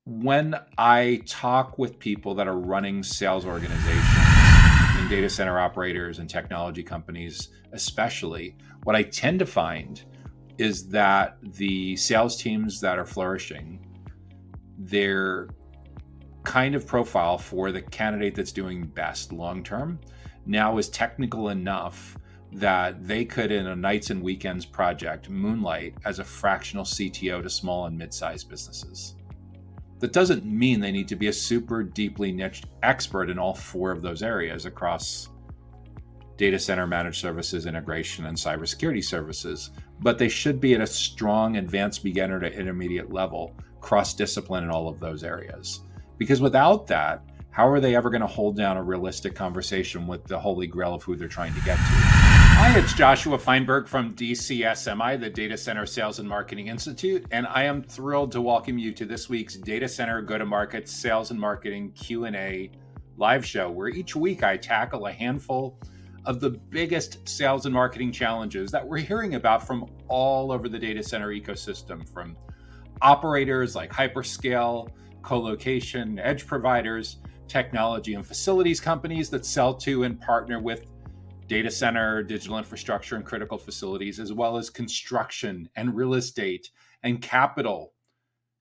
When I talk with people that are running sales organizations in data center operators and technology companies, especially, what I tend to find is that the sales teams that are flourishing, their kind of profile for the candidate that's doing best long term now is technical enough that they could, in a nights and weekends project, moonlight as a fractional CTO to small and mid-sized businesses. That doesn't mean they need to be a super deeply niched expert in all four of those areas across data center managed services, integration, and cybersecurity services, but they should be at a strong advanced beginner to intermediate level, cross-discipline in all of those areas. Because without that, how are they ever going to hold down a realistic conversation with the holy grail of who they're trying to get to? Hi, it's Joshua Feinberg from DCSMI, the Data Center Sales and Marketing Institute, and I am thrilled to welcome you to this week's Data Center Go-to-Market Sales and Marketing Q&A live show, where each week I tackle a handful of the biggest sales and marketing challenges that we're hearing about from all over the data center ecosystem, from operators like hyperscale, colocation, edge providers, technology and facilities companies that sell to and partner with data center, digital infrastructure, and critical facilities, as well as construction and real estate and capital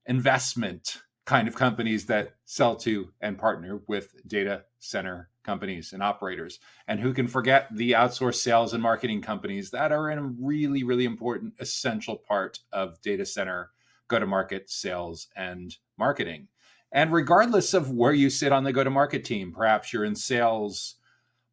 investment kind of companies that sell to and partner with data center companies and operators. And who can forget the outsourced sales and marketing companies that are a really, really important, essential part of data center go-to-market sales and marketing. And regardless of where you sit on the go-to-market team, perhaps you're in sales,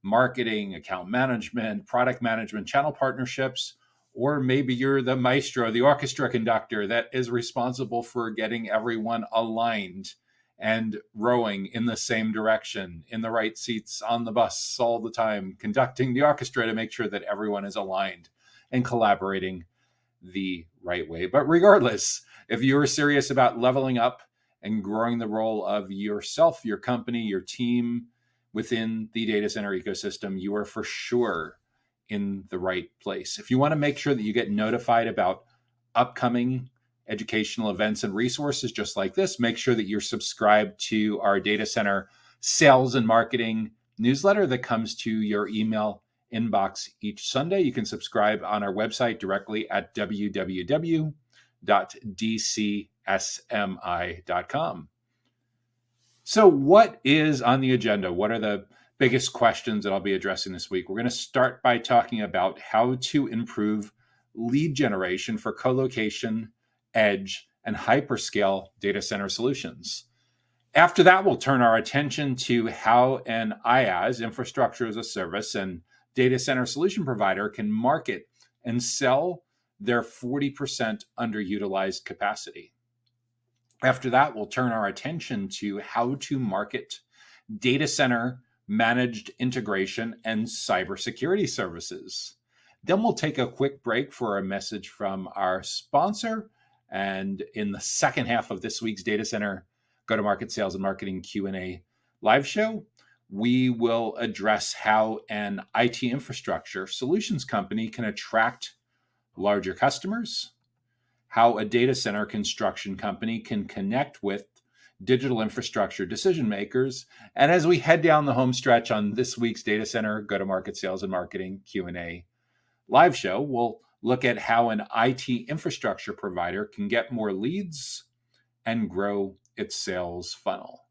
marketing, account management, product management, channel partnerships, or maybe you're the maestro, the orchestra conductor that is responsible for getting everyone aligned and rowing in the same direction, in the right seats on the bus all the time, conducting the orchestra to make sure that everyone is aligned and collaborating the right way. But regardless, if you're serious about leveling up and growing the role of yourself, your company, your team within the data center ecosystem, you are for sure in the right place. If you want to make sure that you get notified about upcoming educational events and resources just like this, make sure that you're subscribed to our data center sales and marketing newsletter that comes to your email inbox each Sunday. You can subscribe on our website directly at www.dcsmi.com. So what is on the agenda? What are the biggest questions that I'll be addressing this week? We're going to start by talking about how to improve lead generation for colocation, edge, and hyperscale data center solutions. After that, we'll turn our attention to how an IaaS, infrastructure as a service, and data center solution provider can market and sell their 40% underutilized capacity. After that, we'll turn our attention to how to market data center managed integration and cybersecurity services. Then we'll take a quick break for a message from our sponsor. And in the second half of this week's Data Center Go-to-Market Sales and Marketing Q&A live show, we will address how an IT infrastructure solutions company can attract larger customers, how a data center construction company can connect with digital infrastructure decision makers. And as we head down the home stretch on this week's Data Center Go-to-Market Sales and Marketing Q&A live show, we'll look at how an IT infrastructure provider can get more leads and grow its sales funnel.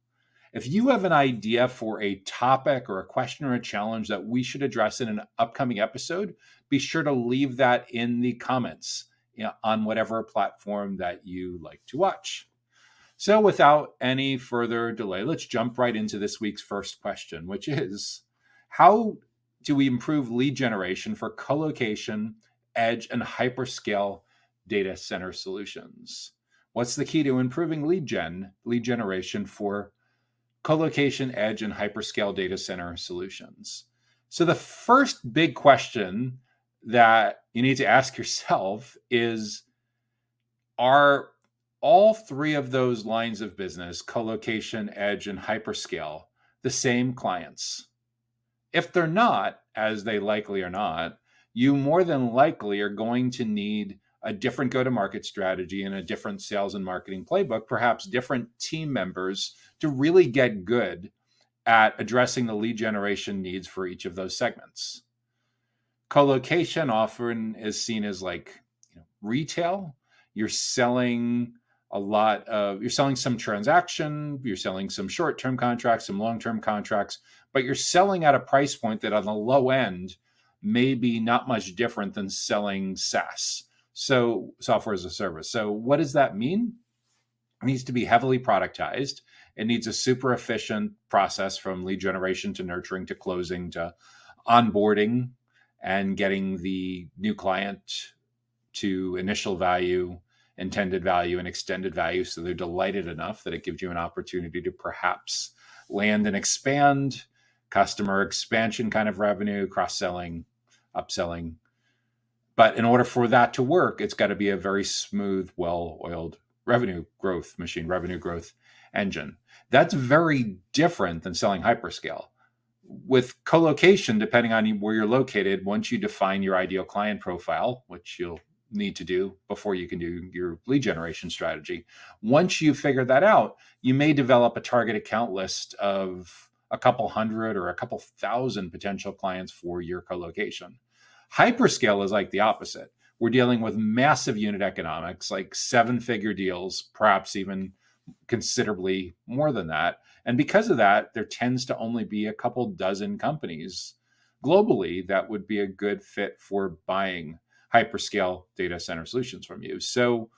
If you have an idea for a topic or a question or a challenge that we should address in an upcoming episode, be sure to leave that in the comments on whatever platform that you like to watch. So without any further delay, let's jump right into this week's first question, which is, how do we improve lead generation for colocation, edge, and hyperscale data center solutions? What's the key to improving lead generation for colocation, edge, and hyperscale data center solutions? So the first big question that you need to ask yourself is, are all three of those lines of business, colocation, edge, and hyperscale, the same clients? If they're not, as they likely are not, you more than likely are going to need a different go-to-market strategy and a different sales and marketing playbook, perhaps different team members to really get good at addressing the lead generation needs for each of those segments. Colocation often is seen as like retail. You're selling you're selling some transaction, you're selling some short-term contracts, some long-term contracts, but you're selling at a price point that on the low end may be not much different than selling SaaS, so software as a service. So what does that mean? It needs to be heavily productized. It needs a super efficient process from lead generation to nurturing to closing to onboarding and getting the new client to initial value, intended value, and extended value. So they're delighted enough that it gives you an opportunity to perhaps land and expand, customer expansion kind of revenue, cross-selling, upselling. But in order for that to work, it's got to be a very smooth, well-oiled revenue growth machine, revenue growth engine. That's very different than selling hyperscale. With colocation, depending on where you're located, once you define your ideal client profile, which you'll need to do before you can do your lead generation strategy, once you figure that out, you may develop a target account list of a couple hundred or a couple thousand potential clients for your colocation. Hyperscale is like the opposite. We're dealing with massive unit economics, like 7-figure deals, perhaps even considerably more than that. And because of that, there tends to only be a couple dozen companies globally that would be a good fit for buying hyperscale data center solutions from you. So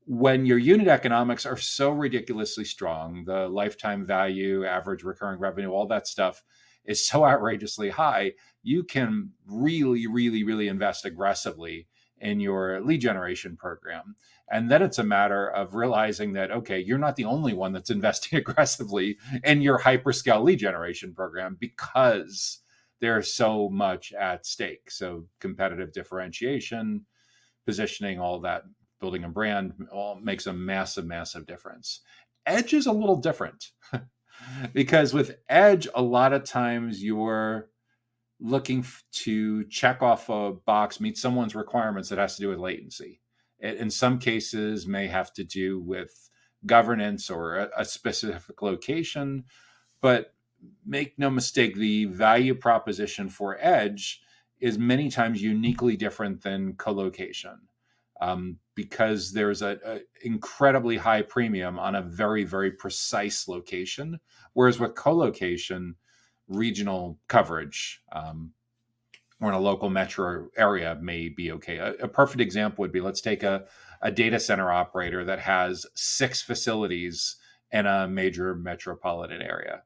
when your unit economics are so ridiculously strong, the lifetime value, average recurring revenue, all that stuff is so outrageously high, you can really, really, really invest aggressively in your lead generation program. And then it's a matter of realizing that, okay, you're not the only one that's investing aggressively in your hyperscale lead generation program because there's so much at stake. So competitive differentiation, positioning, all that, building a brand, all makes a massive, massive difference. Edge is a little different because with Edge, a lot of times you're looking to check off a box, meet someone's requirements that has to do with latency. It, in some cases, may have to do with governance or a specific location, but make no mistake, the value proposition for Edge is many times uniquely different than colocation, because there's a incredibly high premium on a very, very precise location, whereas with colocation, regional coverage or in a local metro area may be okay. A perfect example would be, let's take a data center operator that has 6 facilities in a major metropolitan area.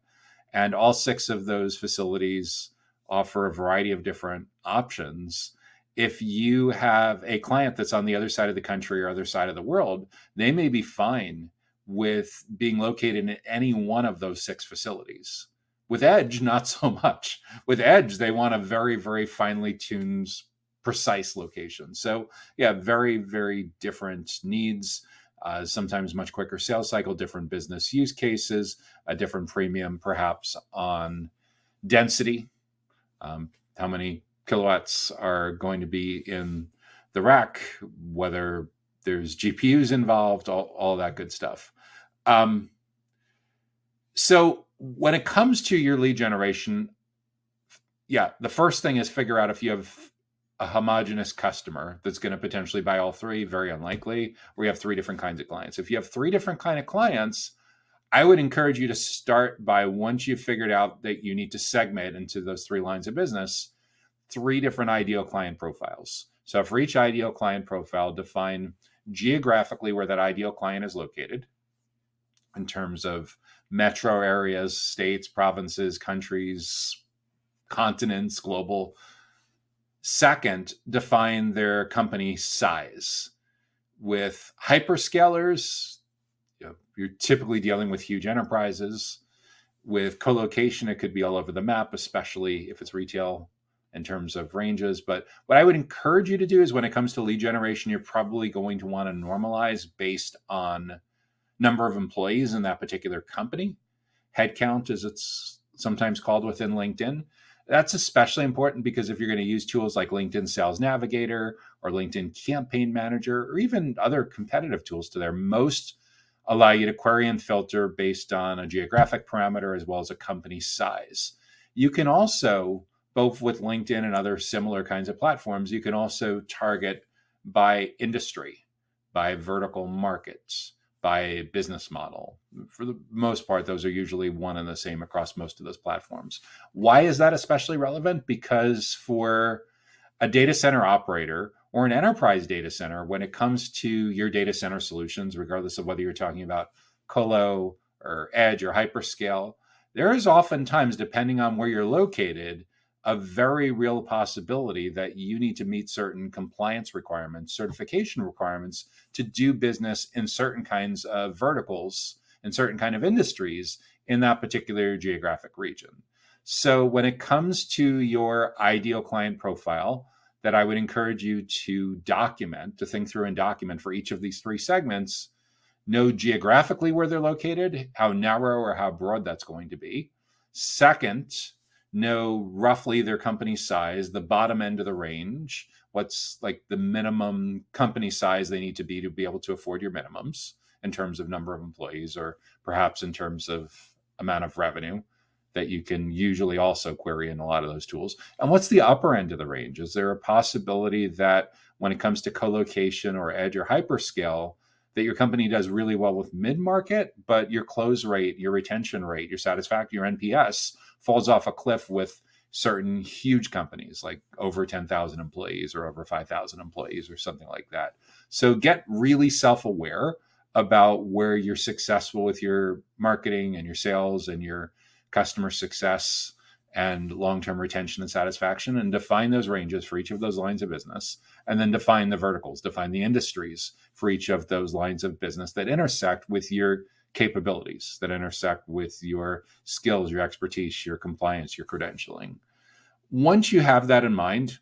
And all 6 of those facilities offer a variety of different options. If you have a client that's on the other side of the country or other side of the world, they may be fine with being located in any one of those 6 facilities. With Edge, not so much. With Edge, they want a very, very finely tuned, precise location. So yeah, very, very different needs. Sometimes much quicker sales cycle, different business use cases, a different premium perhaps on density. How many kilowatts are going to be in the rack, whether there's GPUs involved, all that good stuff. So when it comes to your lead generation, yeah, the first thing is figure out if you have a homogenous customer that's going to potentially buy all 3, very unlikely, or you have 3 different kinds of clients. If you have 3 different kind of clients, I would encourage you to start by, once you've figured out that you need to segment into those 3 lines of business, 3 different ideal client profiles. So for each ideal client profile, define geographically where that ideal client is located in terms of metro areas, states, provinces, countries, continents, global. Second, define their company size. With hyperscalers, you're typically dealing with huge enterprises. With colocation, it could be all over the map, especially if it's retail in terms of ranges. But what I would encourage you to do is, when it comes to lead generation, you're probably going to want to normalize based on number of employees in that particular company. Headcount, as it's sometimes called within LinkedIn. That's especially important because if you're going to use tools like LinkedIn Sales Navigator or LinkedIn Campaign Manager, or even other competitive tools to there. Most allow you to query and filter based on a geographic parameter as well as a company size. You can also, both with LinkedIn and other similar kinds of platforms, you can also target by industry, by vertical markets, by business model. For the most part, those are usually one and the same across most of those platforms. Why is that especially relevant? Because for a data center operator or an enterprise data center, when it comes to your data center solutions, regardless of whether you're talking about colo or edge or hyperscale, there is oftentimes, depending on where you're located, a very real possibility that you need to meet certain compliance requirements, certification requirements to do business in certain kinds of verticals, in certain kind of industries in that particular geographic region. So when it comes to your ideal client profile, that I would encourage you to document, to think through and document for each of these three segments, know geographically where they're located, how narrow or how broad that's going to be. Second, know roughly their company size, the bottom end of the range, what's like the minimum company size they need to be able to afford your minimums in terms of number of employees, or perhaps in terms of amount of revenue that you can usually also query in a lot of those tools. And what's the upper end of the range? Is there a possibility that when it comes to colocation or edge or hyperscale, that your company does really well with mid-market, but your close rate, your retention rate, your satisfaction, your NPS falls off a cliff with certain huge companies like over 10,000 employees or over 5,000 employees or something like that. So get really self-aware about where you're successful with your marketing and your sales and your customer success and long-term retention and satisfaction, and define those ranges for each of those lines of business. And then define the verticals, define the industries for each of those lines of business that intersect with your capabilities, that intersect with your skills, your expertise, your compliance, your credentialing. Once you have that in mind,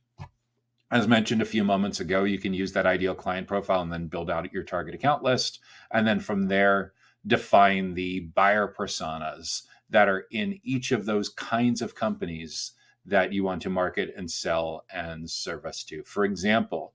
as mentioned a few moments ago, you can use that ideal client profile and then build out your target account list. And then from there, define the buyer personas that are in each of those kinds of companies that you want to market and sell and service to. For example,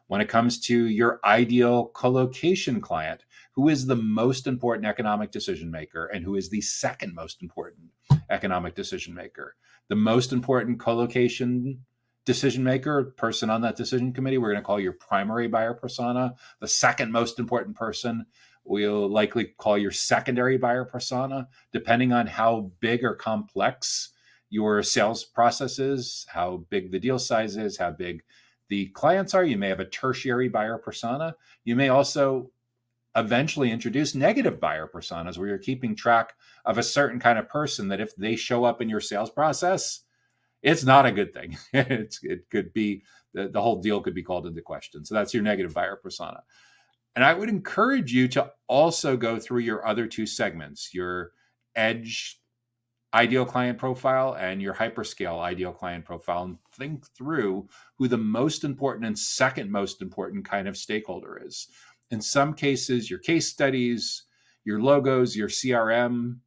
when it comes to your ideal colocation client, who is the most important economic decision maker and who is the second most important economic decision maker? The most important colocation decision maker, person on that decision committee, we're going to call your primary buyer persona. The second most important person, we'll likely call your secondary buyer persona, depending on how big or complex your sales process is, how big the deal size is, how big the clients are. You may have a tertiary buyer persona. You may also eventually introduce negative buyer personas where you're keeping track of a certain kind of person that if they show up in your sales process, it's not a good thing. It could be, the whole deal could be called into question. So that's your negative buyer persona. And I would encourage you to also go through your other two segments, your edge ideal client profile and your hyperscale ideal client profile, and think through who the most important and second most important kind of stakeholder is. In some cases, your case studies, your logos, your CRM,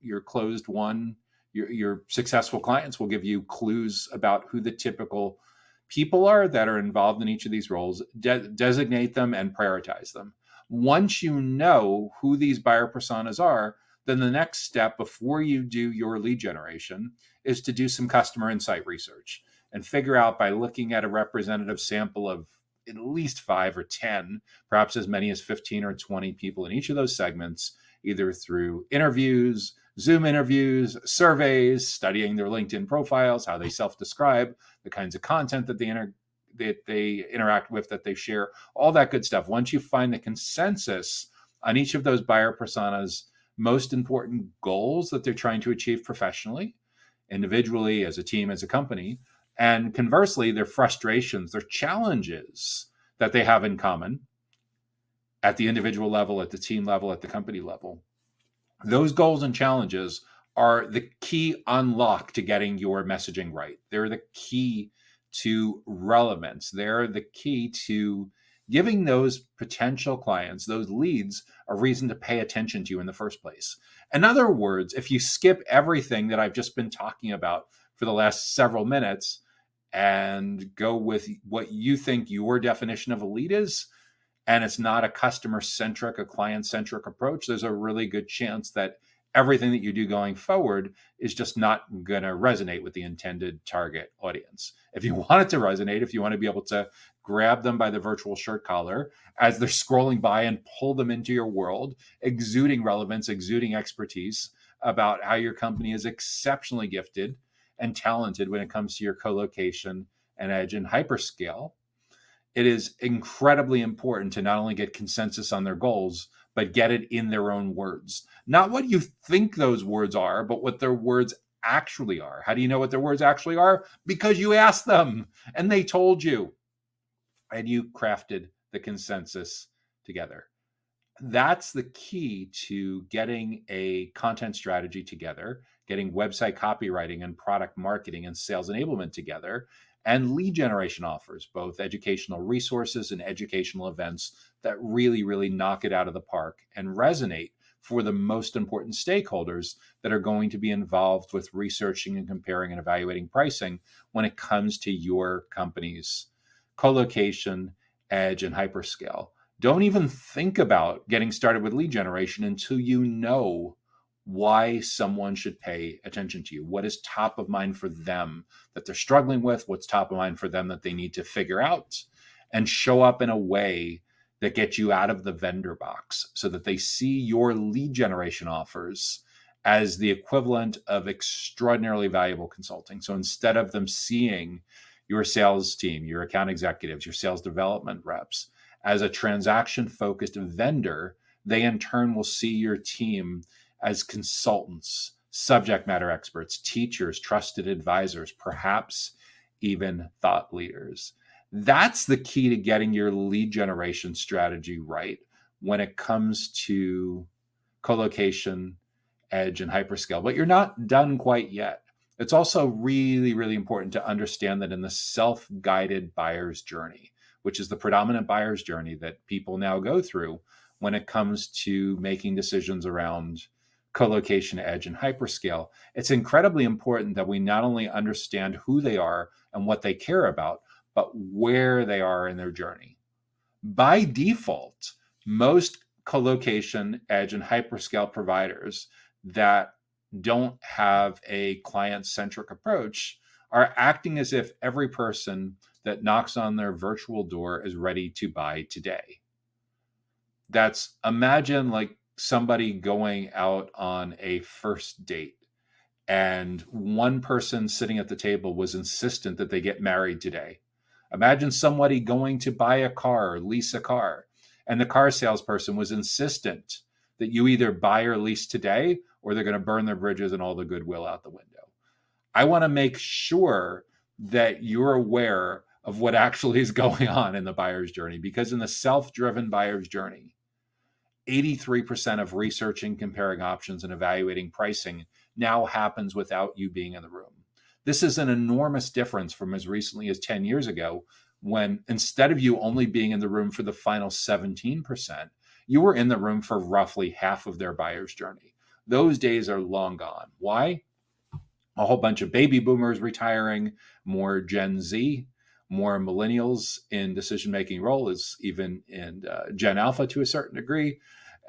your closed one, your successful clients will give you clues about who the typical people are that are involved in each of these roles. Designate them and prioritize them. Once you know who these buyer personas are, then the next step before you do your lead generation is to do some customer insight research and figure out, by looking at a representative sample of at least 5 or 10, perhaps as many as 15 or 20 people in each of those segments, either through interviews, Zoom interviews, surveys, studying their LinkedIn profiles, how they self-describe, the kinds of content that they interact with, that they share, all that good stuff. Once you find the consensus on each of those buyer personas' most important goals that they're trying to achieve professionally, individually, as a team, as a company, and conversely, their frustrations, their challenges that they have in common at the individual level, at the team level, at the company level, those goals and challenges are the key unlock to getting your messaging right. They're the key to relevance. They're the key to giving those potential clients, those leads, a reason to pay attention to you in the first place. In other words, if you skip everything that I've just been talking about for the last several minutes and go with what you think your definition of a lead is, and it's not a customer-centric, a client-centric approach, there's a really good chance that everything that you do going forward is just not going to resonate with the intended target audience. If you want it to resonate, if you want to be able to grab them by the virtual shirt collar as they're scrolling by and pull them into your world, exuding relevance, exuding expertise about how your company is exceptionally gifted and talented when it comes to your colocation and edge and hyperscale, it is incredibly important to not only get consensus on their goals, but get it in their own words. Not what you think those words are, but what their words actually are. How do you know what their words actually are? Because you asked them and they told you, and you crafted the consensus together. That's the key to getting a content strategy together, getting website copywriting and product marketing and sales enablement together, and lead generation offers, both educational resources and educational events that really, really knock it out of the park and resonate for the most important stakeholders that are going to be involved with researching and comparing and evaluating pricing when it comes to your company's colocation, edge, and hyperscale. Don't even think about getting started with lead generation until you know why someone should pay attention to you. What is top of mind for them that they're struggling with? What's top of mind for them that they need to figure out and show up in a way that gets you out of the vendor box so that they see your lead generation offers as the equivalent of extraordinarily valuable consulting. So instead of them seeing your sales team, your account executives, your sales development reps as a transaction-focused vendor, they in turn will see your team as consultants, subject matter experts, teachers, trusted advisors, perhaps even thought leaders. That's the key to getting your lead generation strategy right when it comes to colocation, edge, and hyperscale. But you're not done quite yet. It's also really, really important to understand that in the self-guided buyer's journey, which is the predominant buyer's journey that people now go through when it comes to making decisions around colocation, edge, and hyperscale, it's incredibly important that we not only understand who they are and what they care about, but where they are in their journey. By default, most colocation, edge, and hyperscale providers that don't have a client-centric approach are acting as if every person that knocks on their virtual door is ready to buy today. Imagine like somebody going out on a first date and one person sitting at the table was insistent that they get married today. Imagine somebody going to buy a car or lease a car, and the car salesperson was insistent that you either buy or lease today or they're going to burn their bridges and all the goodwill out the window. I want to make sure that you're aware of what actually is going on in the buyer's journey, because in the self-driven buyer's journey, 83% of researching, comparing options, and evaluating pricing now happens without you being in the room. This is an enormous difference from as recently as 10 years ago, when instead of you only being in the room for the final 17%, you were in the room for roughly half of their buyer's journey. Those days are long gone. Why? A whole bunch of baby boomers retiring, more Gen Z, more millennials in decision-making roles, even in Gen Alpha to a certain degree.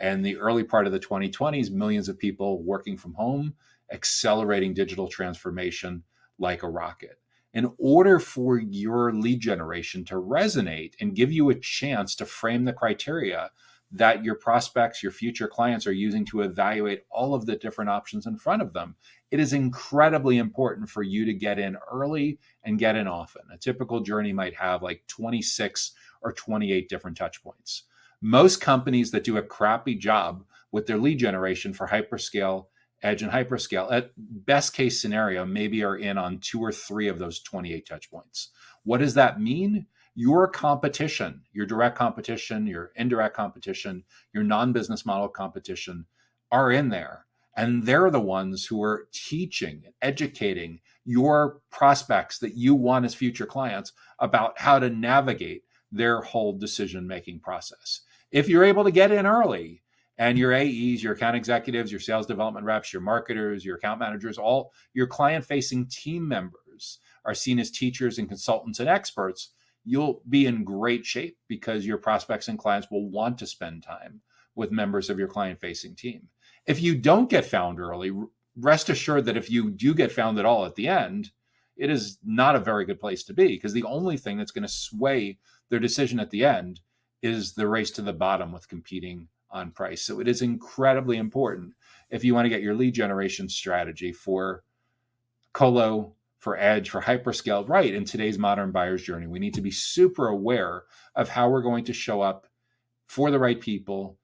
And the early part of the 2020s, millions of people working from home, accelerating digital transformation like a rocket. In order for your lead generation to resonate and give you a chance to frame the criteria that your prospects, your future clients are using to evaluate all of the different options in front of them, it is incredibly important for you to get in early and get in often. A typical journey might have like 26 or 28 different touch points. Most companies that do a crappy job with their lead generation for hyperscale, edge, and hyperscale, at best case scenario, maybe are in on 2 or 3 of those 28 touch points. What does that mean? Your competition, your direct competition, your indirect competition, your non-business model competition are in there. And they're the ones who are teaching and educating your prospects that you want as future clients about how to navigate their whole decision-making process. If you're able to get in early, and your AEs, your account executives, your sales development reps, your marketers, your account managers, all your client-facing team members leaders, are seen as teachers and consultants and experts, you'll be in great shape because your prospects and clients will want to spend time with members of your client-facing team. If you don't get found early, rest assured that if you do get found at all at the end, it is not a very good place to be, because the only thing that's going to sway their decision at the end is the race to the bottom with competing on price. So it is incredibly important if you want to get your lead generation strategy for colo, for edge, for hyperscale right in today's modern buyer's journey. We need to be super aware of how we're going to show up for the right people,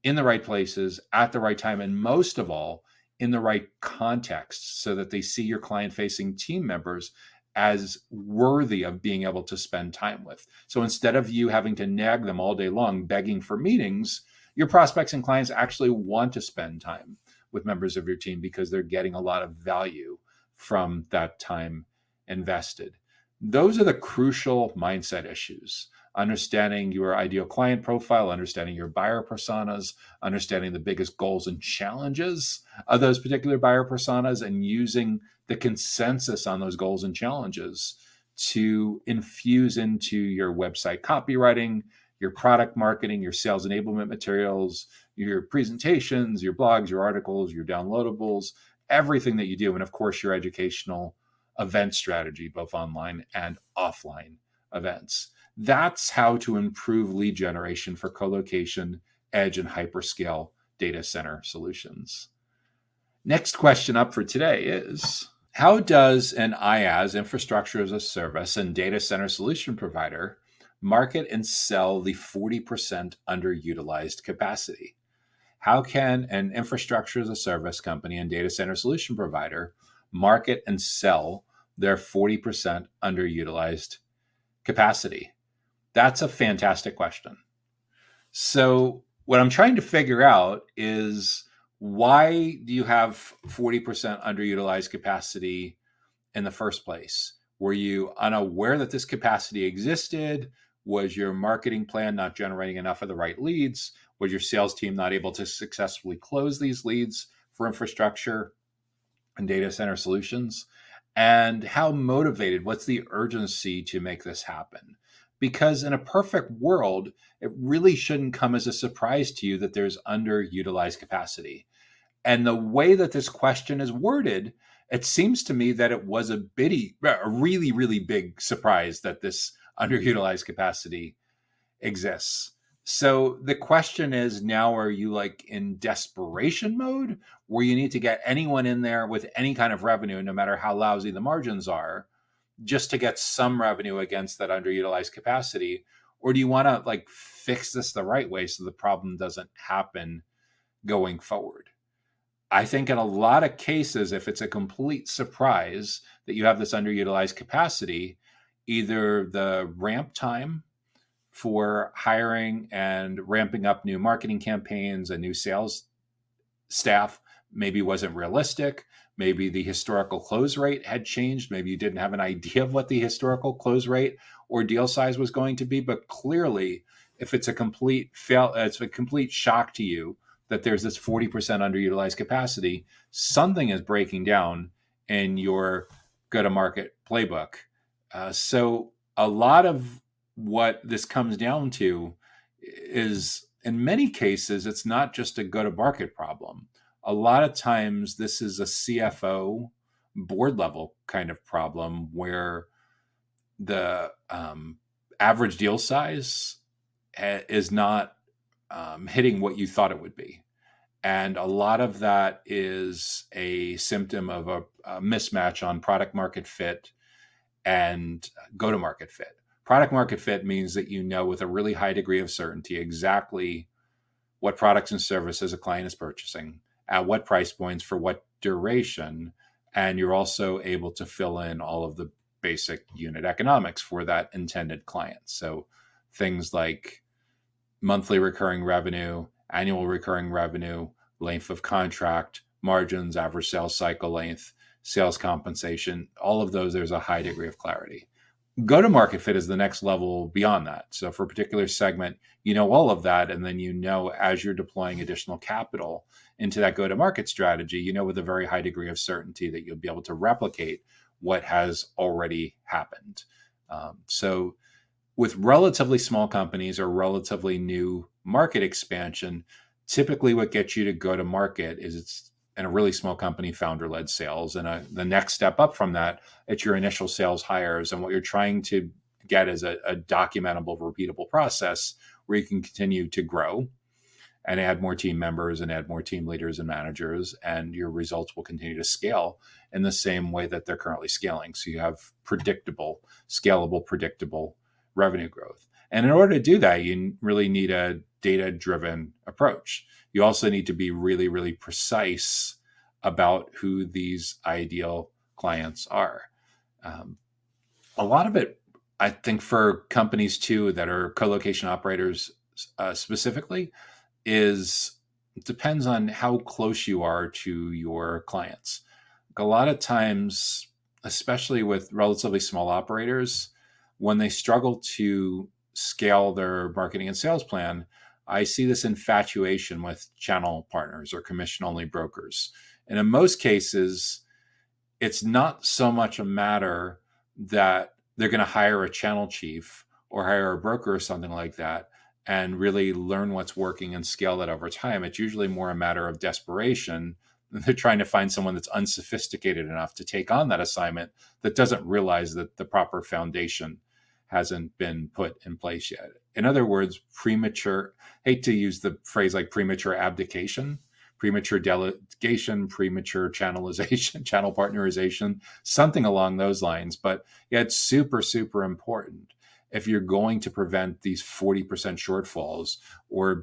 in the right places, at the right time, and most of all, in the right context, so that they see your client-facing team members as worthy of being able to spend time with. So instead of you having to nag them all day long, begging for meetings, your prospects and clients actually want to spend time with members of your team because they're getting a lot of value from that time invested. Those are the crucial mindset issues. Understanding your ideal client profile, understanding your buyer personas, understanding the biggest goals and challenges of those particular buyer personas, and using the consensus on those goals and challenges to infuse into your website copywriting, your product marketing, your sales enablement materials, your presentations, your blogs, your articles, your downloadables, everything that you do. And of course, your educational event strategy, both online and offline events. That's how to improve lead generation for colocation, edge, and hyperscale data center solutions. Next question up for today is, how does an IaaS, infrastructure as a service, and data center solution provider market and sell the 40% underutilized capacity? How can an infrastructure as a service company and data center solution provider market and sell their 40% underutilized capacity? That's a fantastic question. So what I'm trying to figure out is, why do you have 40% underutilized capacity in the first place? Were you unaware that this capacity existed? Was your marketing plan not generating enough of the right leads? Was your sales team not able to successfully close these leads for infrastructure and data center solutions? And how motivated, what's the urgency to make this happen? Because in a perfect world, it really shouldn't come as a surprise to you that there's underutilized capacity. And the way that this question is worded, it seems to me that it was a really, really big surprise that this underutilized capacity exists. So the question is now, are you like in desperation mode where you need to get anyone in there with any kind of revenue, no matter how lousy the margins are, just to get some revenue against that underutilized capacity? Or do you want to like fix this the right way so the problem doesn't happen going forward? I think in a lot of cases, if it's a complete surprise that you have this underutilized capacity, either the ramp time for hiring and ramping up new marketing campaigns and new sales staff maybe wasn't realistic. Maybe the historical close rate had changed. Maybe you didn't have an idea of what the historical close rate or deal size was going to be. But clearly, if it's a complete it's a complete shock to you that there's this 40% underutilized capacity, something is breaking down in your go-to-market playbook. So a lot of what this comes down to is, in many cases, it's not just a go-to-market problem. A lot of times this is a CFO board level kind of problem where the average deal size is not hitting what you thought it would be. And a lot of that is a symptom of a mismatch on product market fit and go-to-market fit. Product market fit means that you know with a really high degree of certainty exactly what products and services a client is purchasing, at what price points, for what duration, and you're also able to fill in all of the basic unit economics for that intended client. So things like monthly recurring revenue, annual recurring revenue, length of contract, margins, average sales cycle length, sales compensation, all of those, there's a high degree of clarity. Go-to-market fit is the next level beyond that. So for a particular segment, you know all of that, and then you know as you're deploying additional capital into that go-to-market strategy, you know with a very high degree of certainty that you'll be able to replicate what has already happened. So with relatively small companies or relatively new market expansion, typically what gets you to go to market is it's in a really small company, founder-led sales. And the next step up from that, it's your initial sales hires. And what you're trying to get is a documentable, repeatable process where you can continue to grow and add more team members and add more team leaders and managers, and your results will continue to scale in the same way that they're currently scaling. So you have predictable, scalable, predictable revenue growth. And in order to do that, you really need a data-driven approach. You also need to be really, really precise about who these ideal clients are. A lot of it, I think, for companies too that are co-location operators specifically, depends on how close you are to your clients. A lot of times, especially with relatively small operators, when they struggle to scale their marketing and sales plan, I see this infatuation with channel partners or commission-only brokers. And in most cases, it's not so much a matter that they're going to hire a channel chief or hire a broker or something like that and really learn what's working and scale that over time. It's usually more a matter of desperation. They're trying to find someone that's unsophisticated enough to take on that assignment that doesn't realize that the proper foundation hasn't been put in place yet. In other words, hate to use the phrase like premature abdication, premature delegation, premature channelization, channel partnerization, something along those lines. But yeah, it's super, super important if you're going to prevent these 40% shortfalls, or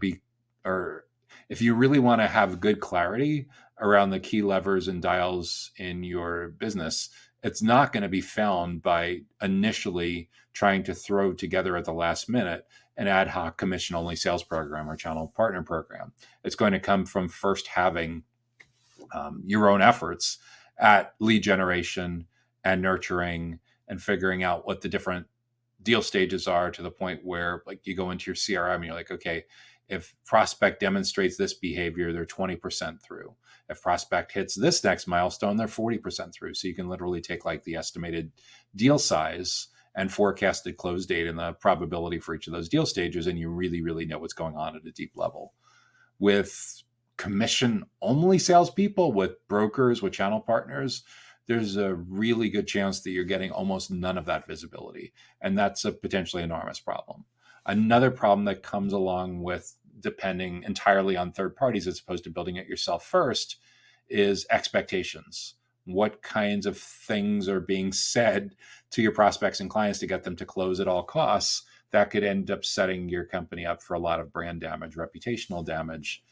if you really want to have good clarity around the key levers and dials in your business, it's not going to be found by initially trying to throw together at the last minute an ad hoc commission-only sales program or channel partner program. It's going to come from first having your own efforts at lead generation and nurturing and figuring out what the different deal stages are, to the point where like you go into your CRM and you're like, okay, if prospect demonstrates this behavior, they're 20% through. If prospect hits this next milestone, they're 40% through. So you can literally take like the estimated deal size and forecasted close date and the probability for each of those deal stages, and you really, really know what's going on at a deep level. With commission-only salespeople, with brokers, with channel partners, there's a really good chance that you're getting almost none of that visibility. And that's a potentially enormous problem. Another problem that comes along with depending entirely on third parties as opposed to building it yourself first is expectations. What kinds of things are being said to your prospects and clients to get them to close at all costs that could end up setting your company up for a lot of brand damage, reputational damage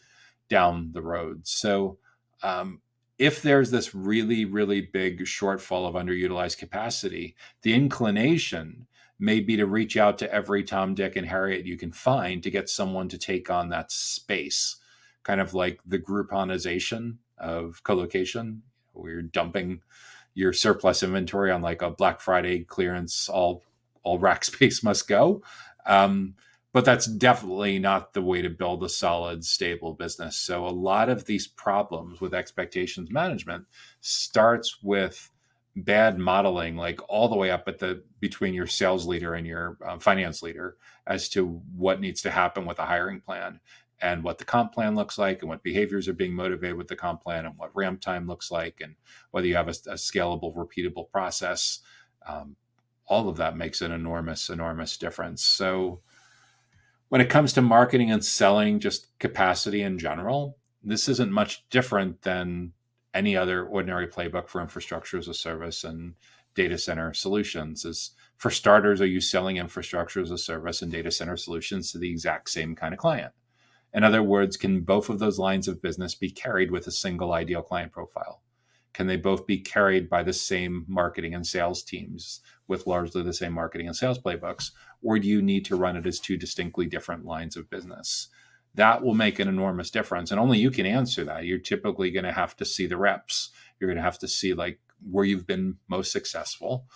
down the road. So if there's this really, really big shortfall of underutilized capacity, the inclination may be to reach out to every Tom, Dick, and Harriet you can find to get someone to take on that space, kind of like the Grouponization of co-location, where you're dumping your surplus inventory on like a Black Friday clearance, all rack space must go. But that's definitely not the way to build a solid, stable business. So a lot of these problems with expectations management starts with bad modeling, like all the way up between your sales leader and your finance leader, as to what needs to happen with a hiring plan and what the comp plan looks like and what behaviors are being motivated with the comp plan and what ramp time looks like and whether you have a scalable, repeatable process. All of that makes an enormous, enormous difference. So when it comes to marketing and selling, just capacity in general, this isn't much different than any other ordinary playbook for infrastructure as a service and data center solutions. For starters, are you selling infrastructure as a service and data center solutions to the exact same kind of client? In other words, can both of those lines of business be carried with a single ideal client profile? Can they both be carried by the same marketing and sales teams with largely the same marketing and sales playbooks? Or do you need to run it as two distinctly different lines of business? That will make an enormous difference. And only you can answer that. You're typically going to have to see the reps. You're going to have to see like where you've been most successful.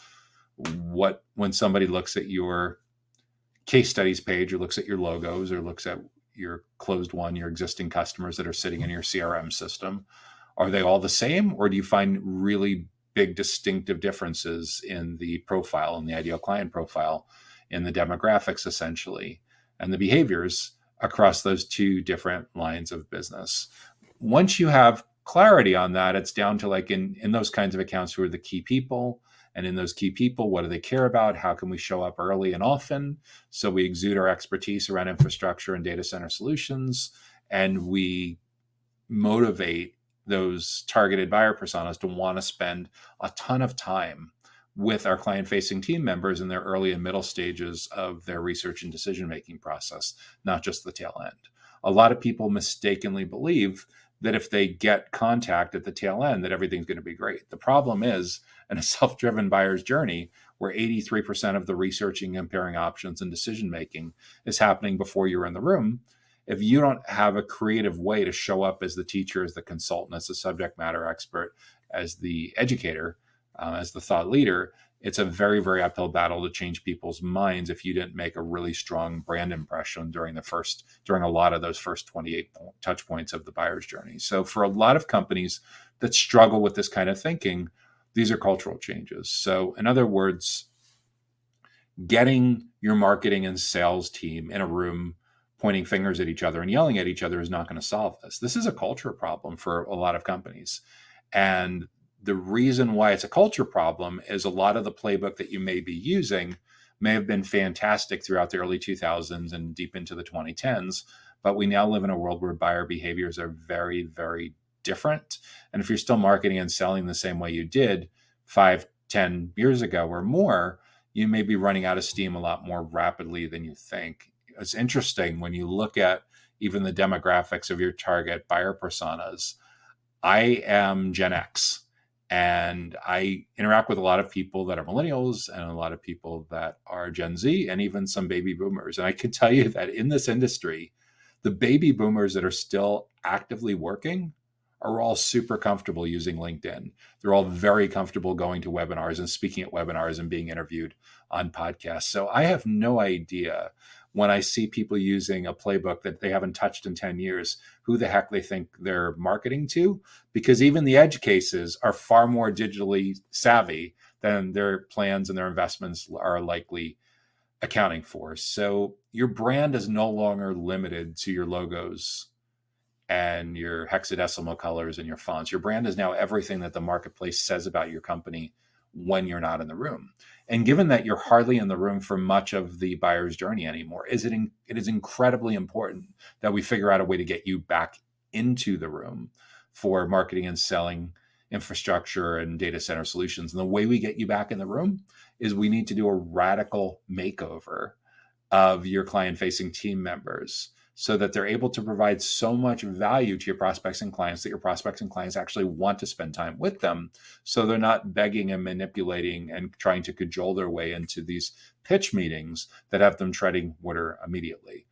When somebody looks at your case studies page or looks at your logos or looks at your closed won, your existing customers that are sitting in your CRM system, are they all the same? Or do you find really big distinctive differences in the profile, in the ideal client profile, in the demographics essentially, and the behaviors across those two different lines of business. Once you have clarity on that, it's down to like in those kinds of accounts, who are the key people, and in those key people, what do they care about? How can we show up early and often so we exude our expertise around infrastructure and data center solutions, and we motivate those targeted buyer personas to want to spend a ton of time with our client-facing team members in their early and middle stages of their research and decision-making process, not just the tail end. A lot of people mistakenly believe that if they get contact at the tail end, that everything's going to be great. The problem is, in a self-driven buyer's journey, where 83% of the researching, comparing options, and decision-making is happening before you're in the room, if you don't have a creative way to show up as the teacher, as the consultant, as the subject matter expert, as the educator, as the thought leader, it's a very, very uphill battle to change people's minds if you didn't make a really strong brand impression during a lot of those first 28 touch points of the buyer's journey. So for a lot of companies that struggle with this kind of thinking, these are cultural changes. So in other words, getting your marketing and sales team in a room pointing fingers at each other and yelling at each other is not going to solve this. This is a culture problem for a lot of companies. And the reason why it's a culture problem is a lot of the playbook that you may be using may have been fantastic throughout the early 2000s and deep into the 2010s, but we now live in a world where buyer behaviors are very, very different. And if you're still marketing and selling the same way you did 5-10 years ago or more, you may be running out of steam a lot more rapidly than you think. It's interesting when you look at even the demographics of your target buyer personas. I am Gen X, and I interact with a lot of people that are millennials and a lot of people that are Gen Z and even some baby boomers. And I can tell you that in this industry, the baby boomers that are still actively working are all super comfortable using LinkedIn. They're all very comfortable going to webinars and speaking at webinars and being interviewed on podcasts. So I have no idea, when I see people using a playbook that they haven't touched in 10 years, who the heck they think they're marketing to, because even the edge cases are far more digitally savvy than their plans and their investments are likely accounting for. So your brand is no longer limited to your logos and your hexadecimal colors and your fonts. Your brand is now everything that the marketplace says about your company when you're not in the room. And given that you're hardly in the room for much of the buyer's journey anymore, it is incredibly important that we figure out a way to get you back into the room for marketing and selling infrastructure and data center solutions. And the way we get you back in the room is we need to do a radical makeover of your client-facing team members, so that they're able to provide so much value to your prospects and clients that your prospects and clients actually want to spend time with them. So they're not begging and manipulating and trying to cajole their way into these pitch meetings that have them treading water immediately.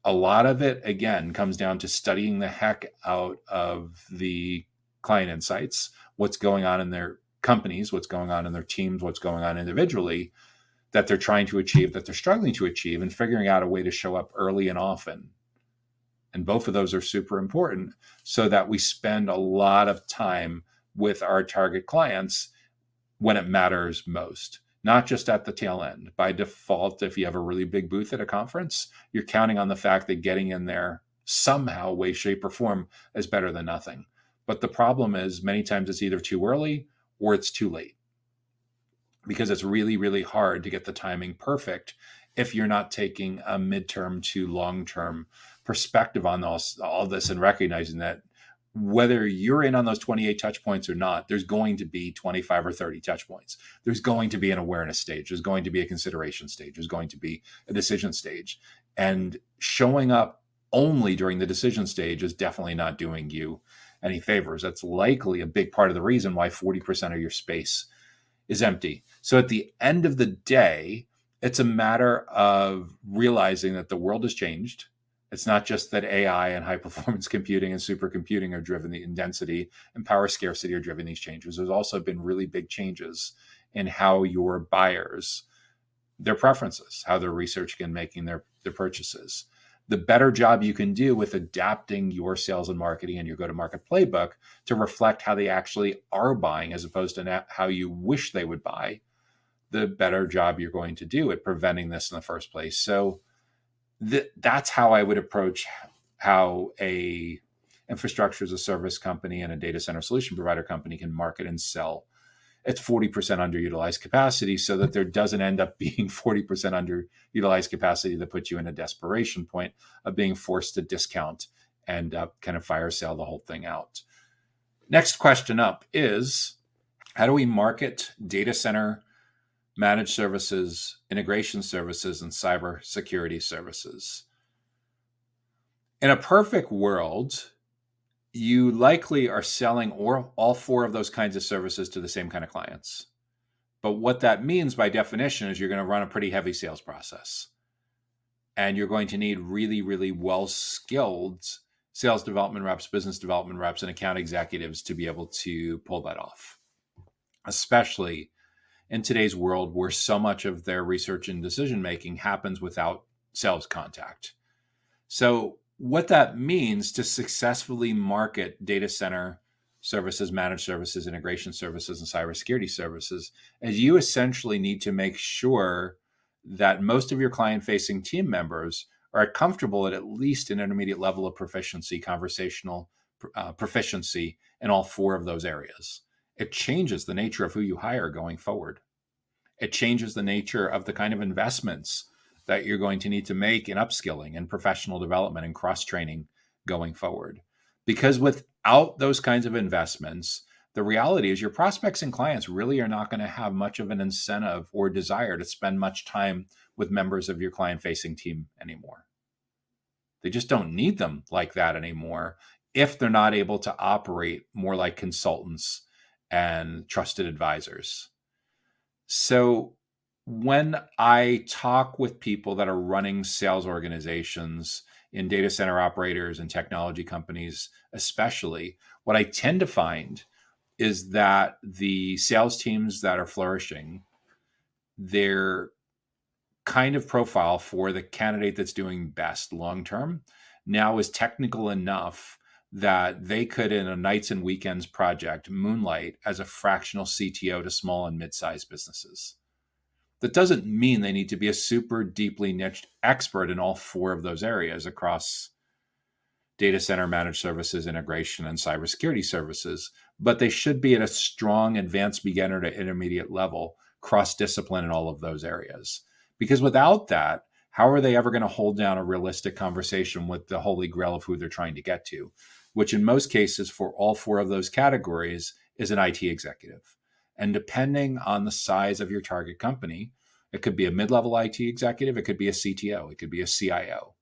A lot of it, again, comes down to studying the heck out of the client insights, what's going on in their companies, what's going on in their teams, what's going on individually that they're trying to achieve, that they're struggling to achieve, and figuring out a way to show up early and often. And both of those are super important, so that we spend a lot of time with our target clients when it matters most, not just at the tail end. By default, if you have a really big booth at a conference, you're counting on the fact that getting in there somehow, way, shape, or form is better than nothing. But the problem is many times it's either too early or it's too late, because it's really, really hard to get the timing perfect if you're not taking a midterm to long-term perspective on all this, and recognizing that whether you're in on those 28 touch points or not, there's going to be 25 or 30 touch points. There's going to be an awareness stage. There's going to be a consideration stage. There's going to be a decision stage. And showing up only during the decision stage is definitely not doing you any favors. That's likely a big part of the reason why 40% of your space is empty. So at the end of the day, it's a matter of realizing that the world has changed. It's not just that AI and high performance computing and supercomputing are driven, in density and power scarcity are driven these changes. There's also been really big changes in how your buyers, their preferences, how they're researching and making their purchases. the better job you can do with adapting your sales and marketing and your go-to-market playbook to reflect how they actually are buying as opposed to how you wish they would buy, the better job you're going to do at preventing this in the first place. So that's how I would approach how a infrastructure as a service company and a data center solution provider company can market and sell at 40% underutilized capacity, so that there doesn't end up being 40% underutilized capacity that puts you in a desperation point of being forced to discount and kind of fire sale the whole thing out. Next question up is, how do we market data center managed services, integration services, and cybersecurity services? In a perfect world, you likely are selling all four of those kinds of services to the same kind of clients. But what that means by definition is you're going to run a pretty heavy sales process. And you're going to need really, really well-skilled sales development reps, business development reps, and account executives to be able to pull that off, especially in today's world where so much of their research and decision-making happens without sales contact. So what that means to successfully market data center services, managed services, integration services, and cybersecurity services is you essentially need to make sure that most of your client-facing team members are comfortable at least an intermediate level of proficiency, conversational proficiency in all four of those areas. It changes the nature of who you hire going forward. It changes the nature of the kind of investments that you're going to need to make in upskilling and professional development and cross-training going forward. Because without those kinds of investments, the reality is your prospects and clients really are not going to have much of an incentive or desire to spend much time with members of your client-facing team anymore. They just don't need them like that anymore if they're not able to operate more like consultants and trusted advisors. So when I talk with people that are running sales organizations in data center operators and technology companies, especially, what I tend to find is that the sales teams that are flourishing, their kind of profile for the candidate that's doing best long-term now is technical enough that they could, in a nights and weekends project, moonlight as a fractional CTO to small and mid-sized businesses. That doesn't mean they need to be a super deeply niched expert in all four of those areas across data center managed services, integration, and cybersecurity services, but they should be at a strong advanced beginner to intermediate level, cross-discipline in all of those areas. Because without that, how are they ever going to hold down a realistic conversation with the holy grail of who they're trying to get to, which in most cases for all four of those categories is an IT executive. And depending on the size of your target company, it could be a mid-level IT executive, it could be a CTO, it could be a CIO.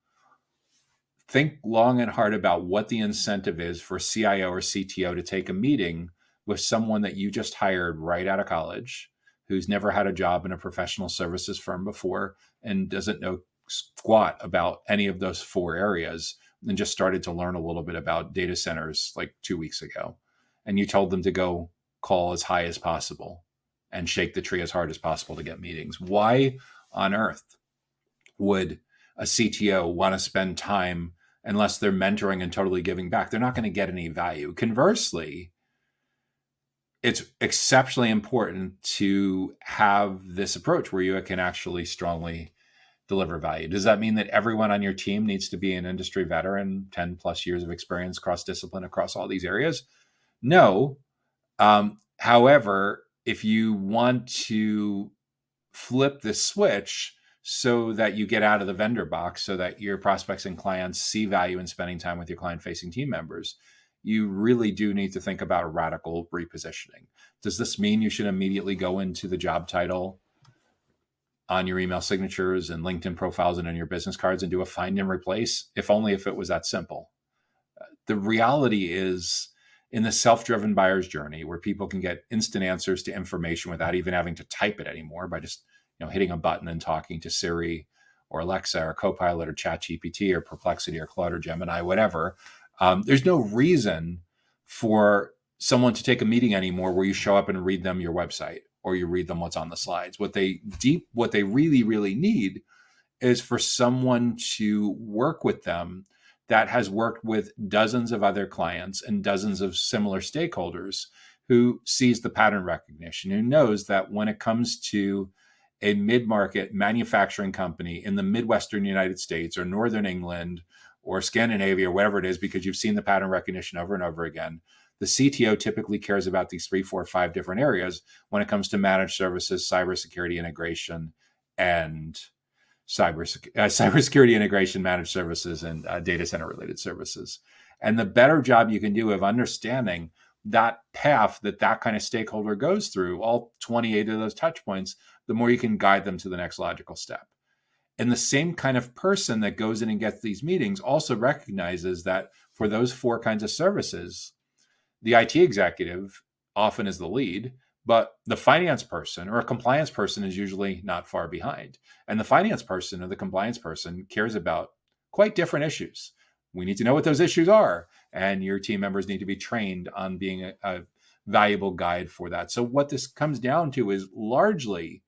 Think long and hard about what the incentive is for a CIO or CTO to take a meeting with someone that you just hired right out of college, who's never had a job in a professional services firm before and doesn't know squat about any of those four areas and just started to learn a little bit about data centers like 2 weeks ago. And you told them to go call as high as possible and shake the tree as hard as possible to get meetings. Why on earth would a CTO want to spend time unless they're mentoring and totally giving back? They're not going to get any value. Conversely, it's exceptionally important to have this approach where you can actually strongly deliver value. Does that mean that everyone on your team needs to be an industry veteran, 10 plus years of experience, cross-discipline across all these areas? No. However, if you want to flip the switch so that you get out of the vendor box, so that your prospects and clients see value in spending time with your client-facing team members, you really do need to think about a radical repositioning. Does this mean you should immediately go into the job title on your email signatures and LinkedIn profiles and on your business cards and do a find and replace? If only if it was that simple. The reality is, in the self-driven buyer's journey, where people can get instant answers to information without even having to type it anymore by just hitting a button and talking to Siri or Alexa or Copilot or ChatGPT or Perplexity or Claude or Gemini, whatever, there's no reason for someone to take a meeting anymore where you show up and read them your website or you read them what's on the slides. What they really, really need is for someone to work with them that has worked with dozens of other clients and dozens of similar stakeholders, who sees the pattern recognition, who knows that when it comes to a mid-market manufacturing company in the Midwestern United States or Northern England or Scandinavia or whatever it is, because you've seen the pattern recognition over and over again, the CTO typically cares about these 3, 4, 5 different areas when it comes to managed services, cybersecurity integration, and cybersecurity integration, managed services, and data center related services. And the better job you can do of understanding that path that that kind of stakeholder goes through, all 28 of those touch points, the more you can guide them to the next logical step. And the same kind of person that goes in and gets these meetings also recognizes that for those 4 kinds of services, the IT executive often is the lead, but the finance person or a compliance person is usually not far behind. And the finance person or the compliance person cares about quite different issues. We need to know what those issues are, and your team members need to be trained on being a valuable guide for that. So what this comes down to is largely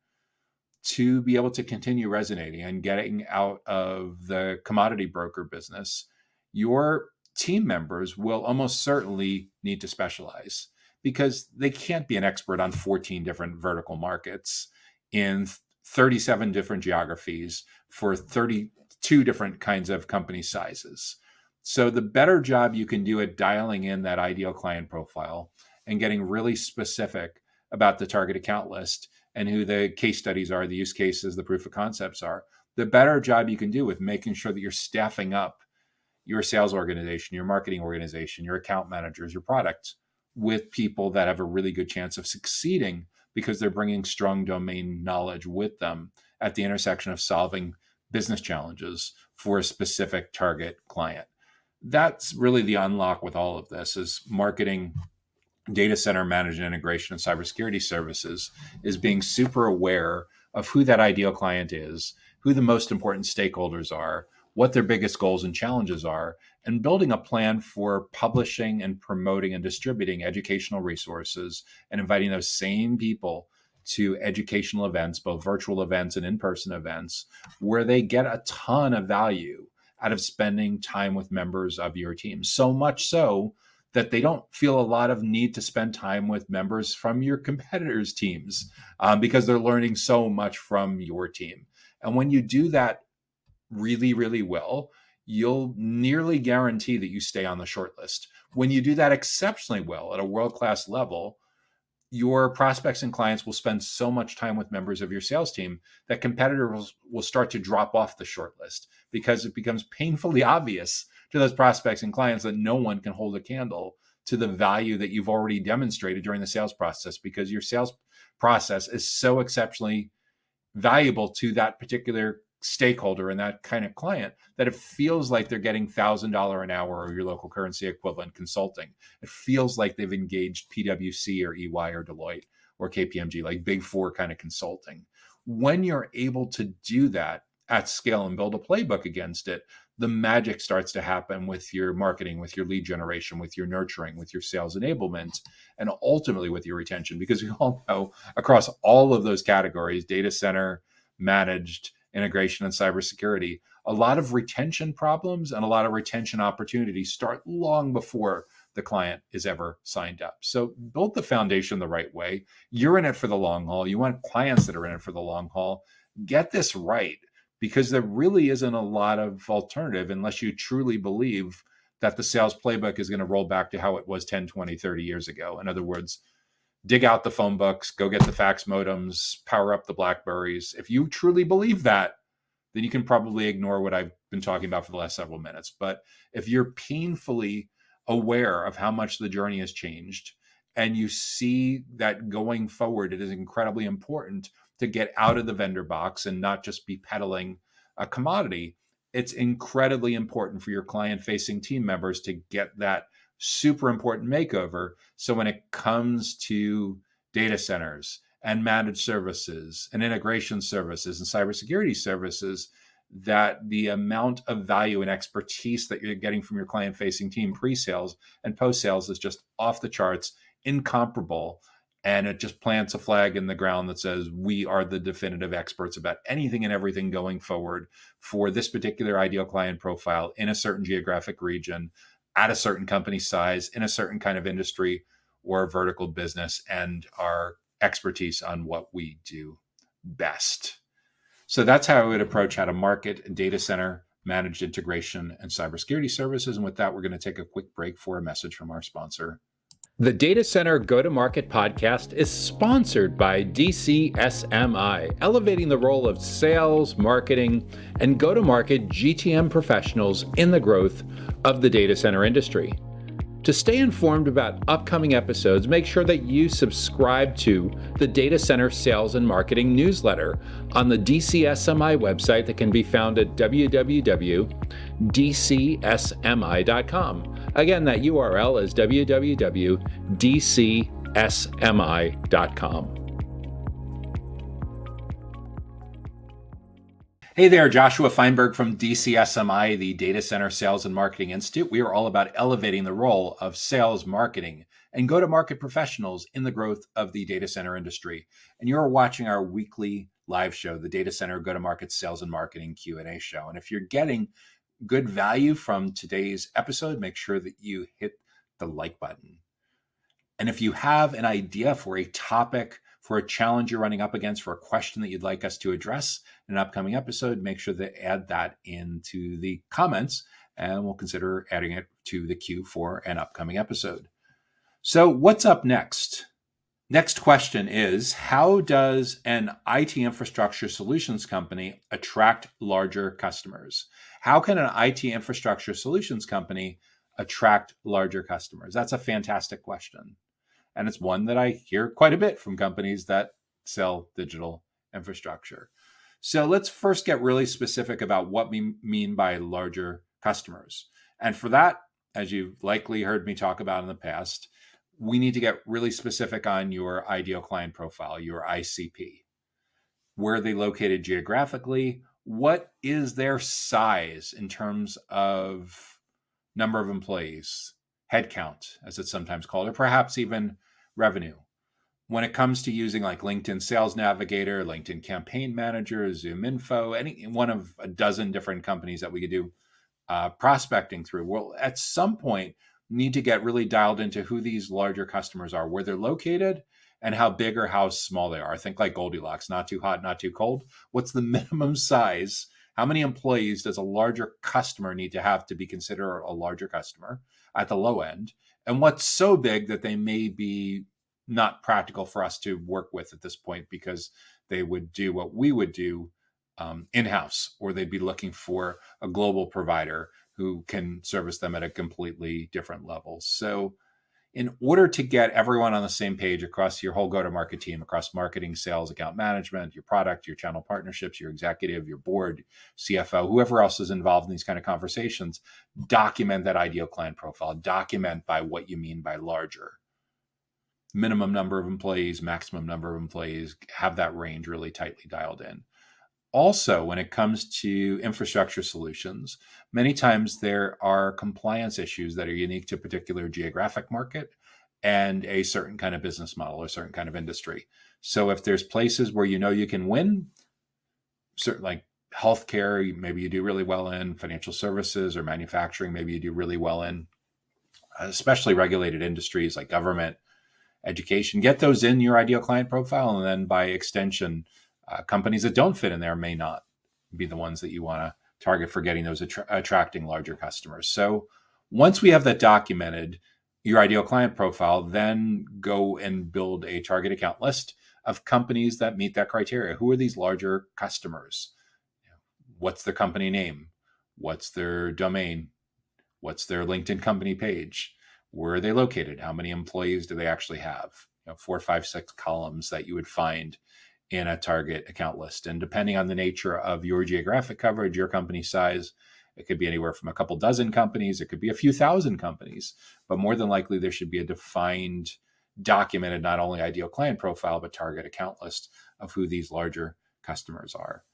to be able to continue resonating and getting out of the commodity broker business. Your team members will almost certainly need to specialize, because they can't be an expert on 14 different vertical markets in 37 different geographies for 32 different kinds of company sizes. So the better job you can do at dialing in that ideal client profile and getting really specific about the target account list and who the case studies are, the use cases, the proof of concepts are, the better job you can do with making sure that you're staffing up your sales organization, your marketing organization, your account managers, your product with people that have a really good chance of succeeding, because they're bringing strong domain knowledge with them at the intersection of solving business challenges for a specific target client. That's really the unlock with all of this, is marketing data center managed integration and cybersecurity services, is being super aware of who that ideal client is, who the most important stakeholders are, what their biggest goals and challenges are, and building a plan for publishing and promoting and distributing educational resources and inviting those same people to educational events, both virtual events and in-person events, where they get a ton of value out of spending time with members of your team. So much so that they don't feel a lot of need to spend time with members from your competitors' teams, because they're learning so much from your team. And when you do that really, really well, you'll nearly guarantee that you stay on the short list. When you do that exceptionally well at a world-class level, your prospects and clients will spend so much time with members of your sales team that competitors will start to drop off the short list, because it becomes painfully obvious to those prospects and clients that no one can hold a candle to the value that you've already demonstrated during the sales process, because your sales process is so exceptionally valuable to that particular stakeholder and that kind of client that it feels like they're getting $1,000 an hour or your local currency equivalent consulting. It feels like they've engaged PwC or EY or Deloitte or KPMG, like big 4 kind of consulting. When you're able to do that at scale and build a playbook against it, the magic starts to happen with your marketing, with your lead generation, with your nurturing, with your sales enablement, and ultimately with your retention. Because we all know across all of those categories, data center, managed, integration, and cybersecurity, a lot of retention problems and a lot of retention opportunities start long before the client is ever signed up. So build the foundation the right way. You're in it for the long haul. You want clients that are in it for the long haul. Get this right, because there really isn't a lot of alternative unless you truly believe that the sales playbook is going to roll back to how it was 10, 20, 30 years ago. In other words, dig out the phone books, go get the fax modems, power up the Blackberries. If you truly believe that, then you can probably ignore what I've been talking about for the last several minutes. But if you're painfully aware of how much the journey has changed, and you see that going forward, it is incredibly important to get out of the vendor box and not just be peddling a commodity, it's incredibly important for your client-facing team members to get that super important makeover. So when it comes to data centers and managed services and integration services and cybersecurity services, that the amount of value and expertise that you're getting from your client-facing team pre-sales and post-sales is just off the charts, incomparable, And it just plants a flag in the ground that says we are the definitive experts about anything and everything going forward for this particular ideal client profile in a certain geographic region, at a certain company size, in a certain kind of industry or vertical business, and our expertise on what we do best. So that's how I would approach how to market data center, managed integration, and cybersecurity services. And with that, we're going to take a quick break for a message from our sponsor. The Data Center Go-to-Market podcast is sponsored by DCSMI, elevating the role of sales, marketing, and go-to-market GTM professionals in the growth of the data center industry. To stay informed about upcoming episodes, make sure that you subscribe to the Data Center Sales and Marketing newsletter on the DCSMI website that can be found at www.dcsmi.com. Again, that URL is www.dcsmi.com. Hey there, Joshua Feinberg from DCSMI, the Data Center Sales and Marketing Institute. We are all about elevating the role of sales, marketing, and go-to-market professionals in the growth of the data center industry. And you're watching our weekly live show, the Data Center Go-to-Market Sales and Marketing Q&A show. And if you're getting good value from today's episode, make sure that you hit the like button. And if you have an idea for a topic, for a challenge you're running up against, for a question that you'd like us to address in an upcoming episode, make sure to add that into the comments, and we'll consider adding it to the queue for an upcoming episode. So what's up next? Next question is, how does an IT infrastructure solutions company attract larger customers? How can an IT infrastructure solutions company attract larger customers? That's a fantastic question. And it's one that I hear quite a bit from companies that sell digital infrastructure. So let's first get really specific about what we mean by larger customers. And for that, as you've likely heard me talk about in the past, we need to get really specific on your ideal client profile, your ICP. Where are they located geographically? What is their size in terms of number of employees, headcount, as it's sometimes called, or perhaps even revenue? When it comes to using like LinkedIn Sales Navigator, LinkedIn Campaign Manager, Zoom Info, any one of a dozen different companies that we could do prospecting through, well, at some point, need to get really dialed into who these larger customers are, where they're located, and how big or how small they are. I think like Goldilocks, not too hot, not too cold. What's the minimum size? How many employees does a larger customer need to have to be considered a larger customer at the low end? And what's so big that they may be not practical for us to work with at this point because they would do what we would do in-house, or they'd be looking for a global provider who can service them at a completely different level. So in order to get everyone on the same page across your whole go-to-market team, across marketing, sales, account management, your product, your channel partnerships, your executive, your board, CFO, whoever else is involved in these kind of conversations, document that ideal client profile, document by what you mean by larger. Minimum number of employees, maximum number of employees, have that range really tightly dialed in. Also, when it comes to infrastructure solutions, many times there are compliance issues that are unique to a particular geographic market and a certain kind of business model or certain kind of industry. So if there's places where you know you can win, certain like healthcare, maybe you do really well in, financial services or manufacturing, maybe you do really well in, especially regulated industries like government, education, get those in your ideal client profile. And then by extension, companies that don't fit in there may not be the ones that you want to target for getting those attracting larger customers. So once we have that documented, your ideal client profile, then go and build a target account list of companies that meet that criteria. Who are these larger customers? What's their company name? What's their domain? What's their LinkedIn company page? Where are they located? How many employees do they actually have? 4, 5, 6 columns that you would find in a target account list. And depending on the nature of your geographic coverage, your company size, it could be anywhere from a couple dozen companies, it could be a few thousand companies, but more than likely there should be a defined, documented, not only ideal client profile, but target account list of who these larger customers are.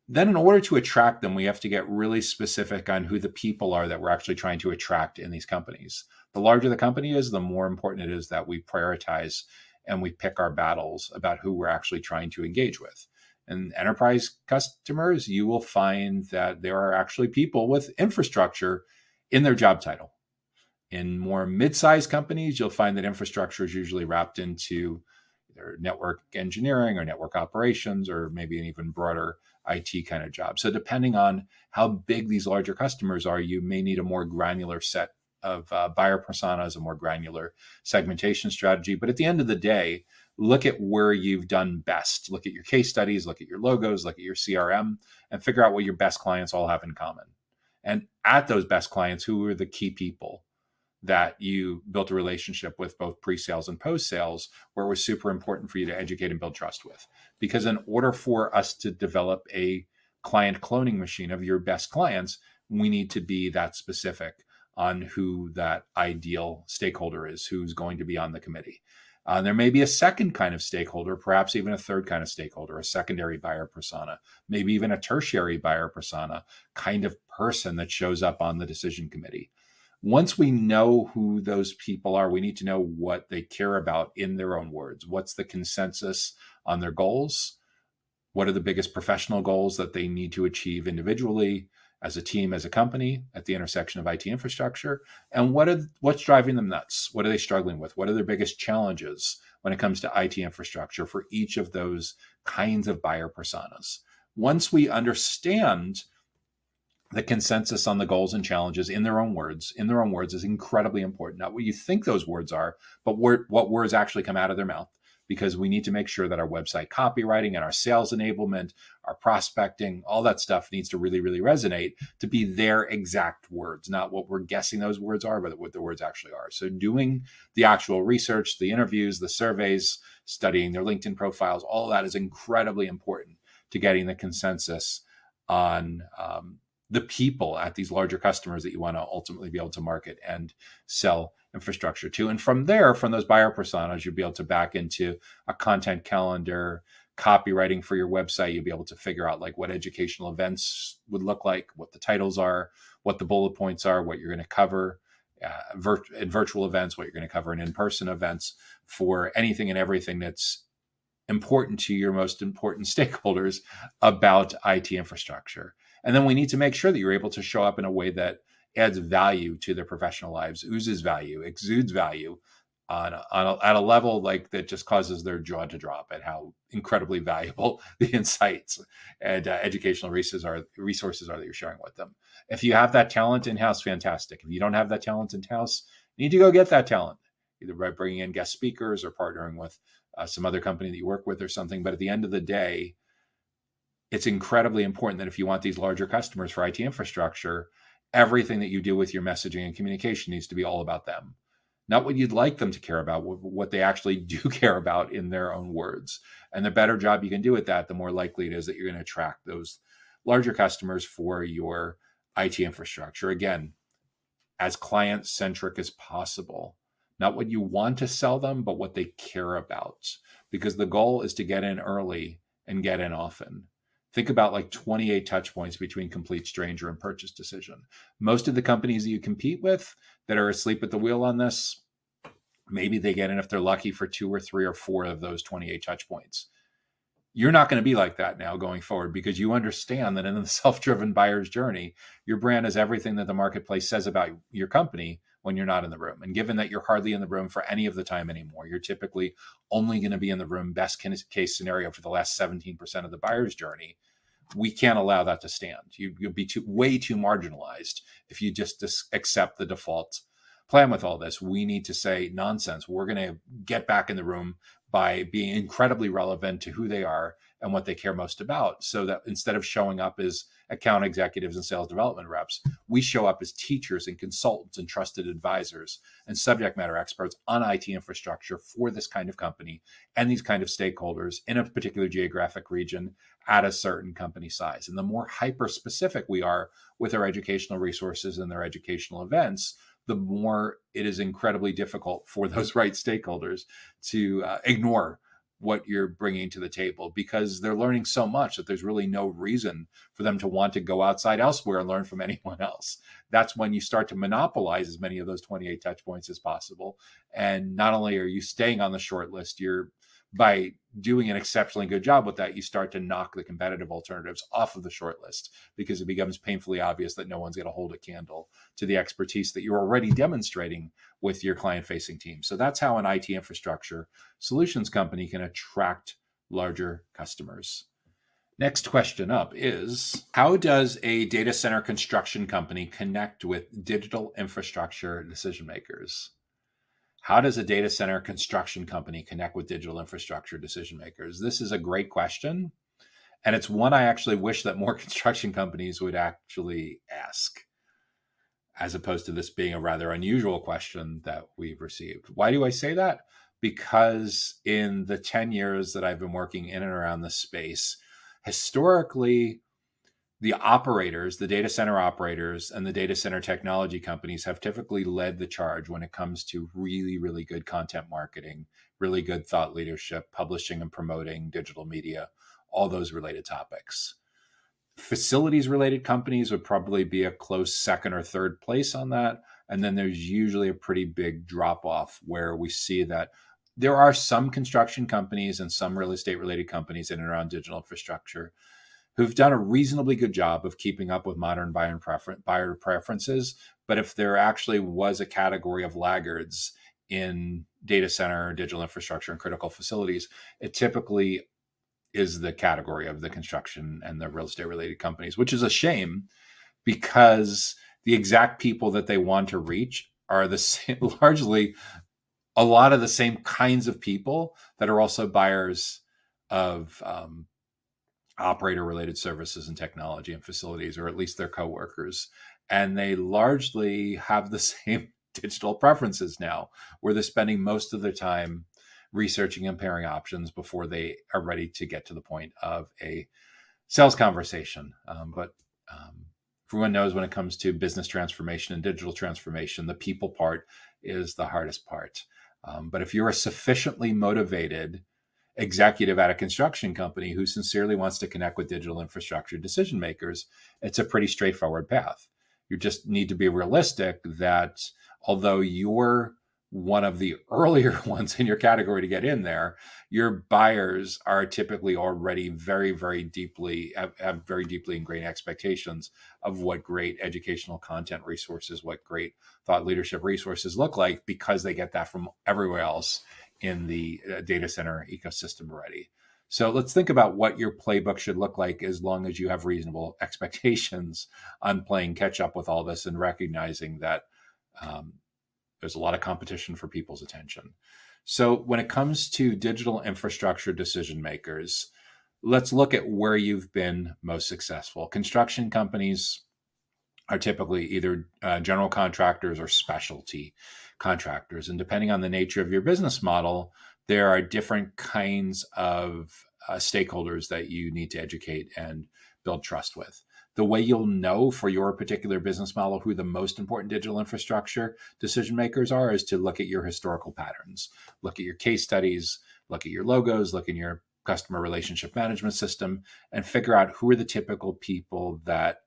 Then in order to attract them, we have to get really specific on who the people are that we're actually trying to attract in these companies. The larger the company is, the more important it is that we prioritize and we pick our battles about who we're actually trying to engage with. And enterprise customers, you will find that there are actually people with infrastructure in their job title. In more mid-sized companies, you'll find that infrastructure is usually wrapped into either network engineering or network operations, or maybe an even broader IT kind of job. So depending on how big these larger customers are, you may need a more granular set of buyer personas, a more granular segmentation strategy. But at the end of the day, look at where you've done best. Look at your case studies, look at your logos, look at your CRM, and figure out what your best clients all have in common. And at those best clients, who are the key people that you built a relationship with, both pre-sales and post-sales, where it was super important for you to educate and build trust with. Because in order for us to develop a client cloning machine of your best clients, we need to be that specific on who that ideal stakeholder is, who's going to be on the committee. There may be a second kind of stakeholder, perhaps even a third kind of stakeholder, a secondary buyer persona, maybe even a tertiary buyer persona kind of person that shows up on the decision committee. Once we know who those people are, we need to know what they care about in their own words. What's the consensus on their goals? What are the biggest professional goals that they need to achieve individually, as a team, as a company, at the intersection of IT infrastructure? And what's driving them nuts? What are they struggling with? What are their biggest challenges when it comes to IT infrastructure for each of those kinds of buyer personas? Once we understand the consensus on the goals and challenges in their own words is incredibly important. Not what you think those words are, but what words actually come out of their mouth, because we need to make sure that our website copywriting and our sales enablement, our prospecting, all that stuff needs to really, really resonate to be their exact words, not what we're guessing those words are, but what the words actually are. So doing the actual research, the interviews, the surveys, studying their LinkedIn profiles, all of that is incredibly important to getting the consensus on the people at these larger customers that you want to ultimately be able to market and sell infrastructure to. And from there, from those buyer personas, you'll be able to back into a content calendar, copywriting for your website. You'll be able to figure out like what educational events would look like, what the titles are, what the bullet points are, what you're going to cover in virtual events, what you're going to cover in in-person events, for anything and everything that's important to your most important stakeholders about IT infrastructure. And then we need to make sure that you're able to show up in a way that adds value to their professional lives, oozes value, exudes value at a level like that just causes their jaw to drop at how incredibly valuable the insights and educational resources are that you're sharing with them. If you have that talent in-house, fantastic. If you don't have that talent in-house, you need to go get that talent, either by bringing in guest speakers or partnering with some other company that you work with or something. But at the end of the day, it's incredibly important that if you want these larger customers for IT infrastructure, everything that you do with your messaging and communication needs to be all about them. Not what you'd like them to care about, what they actually do care about in their own words. And the better job you can do at that, the more likely it is that you're going to attract those larger customers for your IT infrastructure. Again, as client-centric as possible. Not what you want to sell them, but what they care about. Because the goal is to get in early and get in often. Think about like 28 touch points between complete stranger and purchase decision. Most of the companies that you compete with that are asleep at the wheel on this, maybe they get in, if they're lucky, for 2 or 3 or 4 of those 28 touch points. You're not going to be like that now going forward, because you understand that in the self-driven buyer's journey, your brand is everything that the marketplace says about your company when you're not in the room. And given that you're hardly in the room for any of the time anymore, you're typically only going to be in the room, best case scenario, for the last 17% of the buyer's journey. We can't allow that to stand. You'll be way too marginalized if you just accept the default plan with all this. We need to say nonsense. We're going to get back in the room by being incredibly relevant to who they are and what they care most about, so that instead of showing up as account executives and sales development reps, we show up as teachers and consultants and trusted advisors and subject matter experts on IT infrastructure for this kind of company and these kind of stakeholders in a particular geographic region at a certain company size. And the more hyper specific we are with our educational resources and their educational events, the more it is incredibly difficult for those right stakeholders to ignore what you're bringing to the table, because they're learning so much that there's really no reason for them to want to go outside elsewhere and learn from anyone else. That's when you start to monopolize as many of those 28 touch points as possible. And not only are you staying on the short list, you're, by doing an exceptionally good job with that, you start to knock the competitive alternatives off of the short list, because it becomes painfully obvious that no one's going to hold a candle to the expertise that you're already demonstrating with your client-facing team. So that's how an IT infrastructure solutions company can attract larger customers. Next question up is, how does a data center construction company connect with digital infrastructure decision makers? How does a data center construction company connect with digital infrastructure decision makers? This is a great question. And it's one I actually wish that more construction companies would actually ask, as opposed to this being a rather unusual question that we've received. Why do I say that? Because in the 10 years that I've been working in and around this space, historically, the operators, the data center operators, and the data center technology companies have typically led the charge when it comes to really, really good content marketing, really good thought leadership, publishing and promoting digital media, all those related topics. Facilities related companies would probably be a close second or third place on that. And then there's usually a pretty big drop off where we see that there are some construction companies and some real estate related companies in and around digital infrastructure who've done a reasonably good job of keeping up with modern buyer preferences. But if there actually was a category of laggards in data center, digital infrastructure, and critical facilities, it typically is the category of the construction and the real estate related companies, which is a shame, because the exact people that they want to reach are the same, largely a lot of the same kinds of people that are also buyers of operator related services and technology and facilities, or at least their coworkers. And they largely have the same digital preferences now, where they're spending most of their time researching and pairing options before they are ready to get to the point of a sales conversation. But everyone knows when it comes to business transformation and digital transformation, the people part is the hardest part. But if you're a sufficiently motivated executive at a construction company who sincerely wants to connect with digital infrastructure decision makers, it's a pretty straightforward path. You just need to be realistic that although you're one of the earlier ones in your category to get in there, your buyers are typically already very, very deeply have very deeply ingrained expectations of what great educational content resources, what great thought leadership resources look like, because they get that from everywhere else in the data center ecosystem already. So let's think about what your playbook should look like, as long as you have reasonable expectations on playing catch up with all this and recognizing that there's a lot of competition for people's attention. So when it comes to digital infrastructure decision makers, let's look at where you've been most successful. Construction companies are typically either general contractors or specialty contractors. And depending on the nature of your business model, there are different kinds of stakeholders that you need to educate and build trust with. The way you'll know for your particular business model who the most important digital infrastructure decision makers are is to look at your historical patterns, look at your case studies, look at your logos, look in your customer relationship management system, and figure out who are the typical people that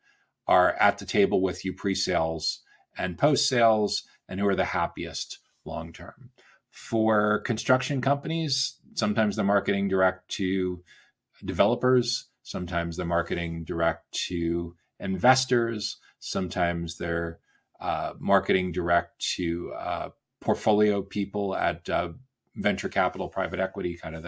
are at the table with you pre-sales and post-sales, and who are the happiest long-term. For construction companies, sometimes they're marketing direct to developers, sometimes they're marketing direct to investors, sometimes they're marketing direct to portfolio people at venture capital, private equity, kind of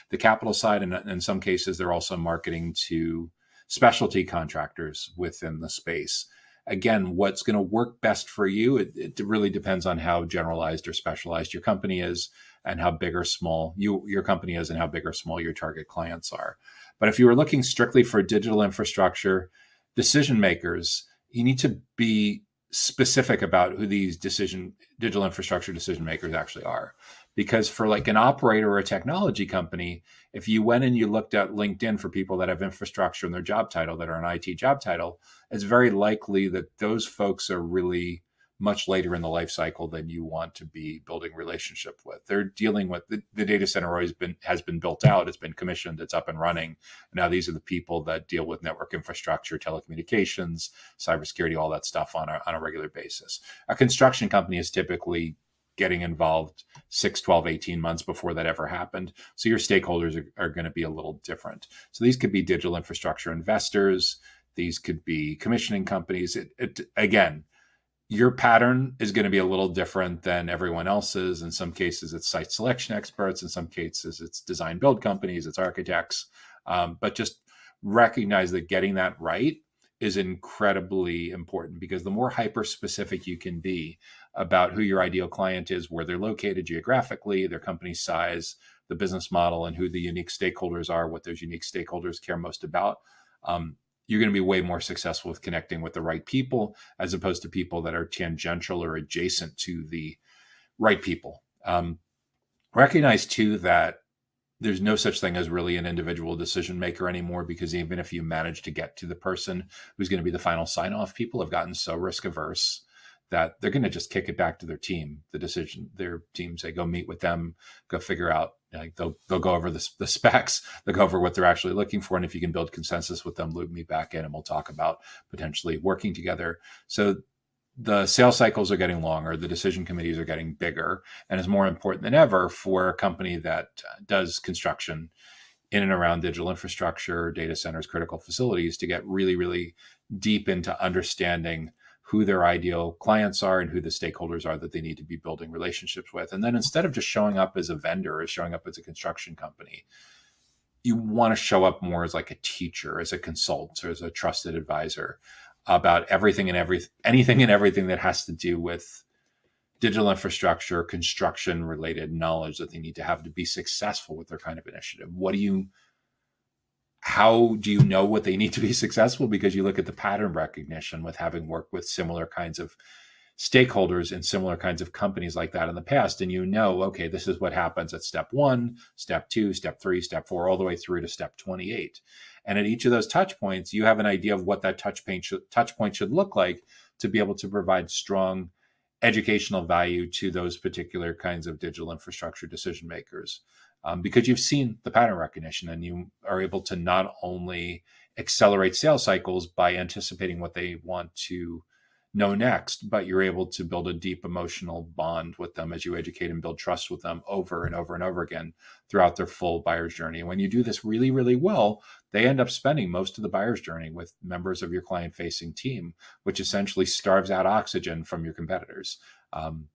the capital side. And in some cases, they're also marketing to specialty contractors within the space. Again, what's going to work best for you, it really depends on how generalized or specialized your company is, and how big or small your company is, and how big or small your target clients are. But if you were looking strictly for digital infrastructure decision makers, you need to be specific about who these digital infrastructure decision makers actually are. Because for like an operator or a technology company, if you went and you looked at LinkedIn for people that have infrastructure in their job title, that are an IT job title, it's very likely that those folks are really much later in the life cycle than you want to be building relationship with. They're dealing with the data center has been built out, it's been commissioned, it's up and running. Now these are the people that deal with network infrastructure, telecommunications, cybersecurity, all that stuff on a regular basis. A construction company is typically getting involved 6, 12, 18 months before that ever happened. So your stakeholders are going to be a little different. So these could be digital infrastructure investors. These could be commissioning companies. Again, your pattern is going to be a little different than everyone else's. In some cases, it's site selection experts. In some cases, it's design build companies, it's architects. But just recognize that getting that right is incredibly important, because the more hyper specific you can be about who your ideal client is, where they're located geographically, their company size, the business model, and who the unique stakeholders are, what those unique stakeholders care most about, you're going to be way more successful with connecting with the right people, as opposed to people that are tangential or adjacent to the right people. Recognize too that there's no such thing as really an individual decision maker anymore, because even if you manage to get to the person who's going to be the final sign off, people have gotten so risk averse that they're going to just kick it back to their team. Their team say, go meet with them, go figure out, like they'll go over the specs, they'll go over what they're actually looking for. And if you can build consensus with them, loop me back in and we'll talk about potentially working together. So the sales cycles are getting longer, the decision committees are getting bigger, and it's more important than ever for a company that does construction in and around digital infrastructure, data centers, critical facilities, to get really, really deep into understanding who their ideal clients are and who the stakeholders are that they need to be building relationships with. And then instead of just showing up as a vendor or showing up as a construction company, you want to show up more as like a teacher, as a consultant, or as a trusted advisor about anything and everything that has to do with digital infrastructure, construction related knowledge that they need to have to be successful with their kind of initiative. How do you know what they need to be successful? Because you look at the pattern recognition with having worked with similar kinds of stakeholders in similar kinds of companies like that in the past. And okay, this is what happens at step 1, step 2, step 3, step 4, all the way through to step 28. And at each of those touch points, you have an idea of what that touch point should look like to be able to provide strong educational value to those particular kinds of digital infrastructure decision makers. Because you've seen the pattern recognition, and you are able to not only accelerate sales cycles by anticipating what they want to know next, but you're able to build a deep emotional bond with them as you educate and build trust with them over and over and over again throughout their full buyer's journey. And when you do this really, really well, they end up spending most of the buyer's journey with members of your client-facing team, which essentially starves out oxygen from your competitors.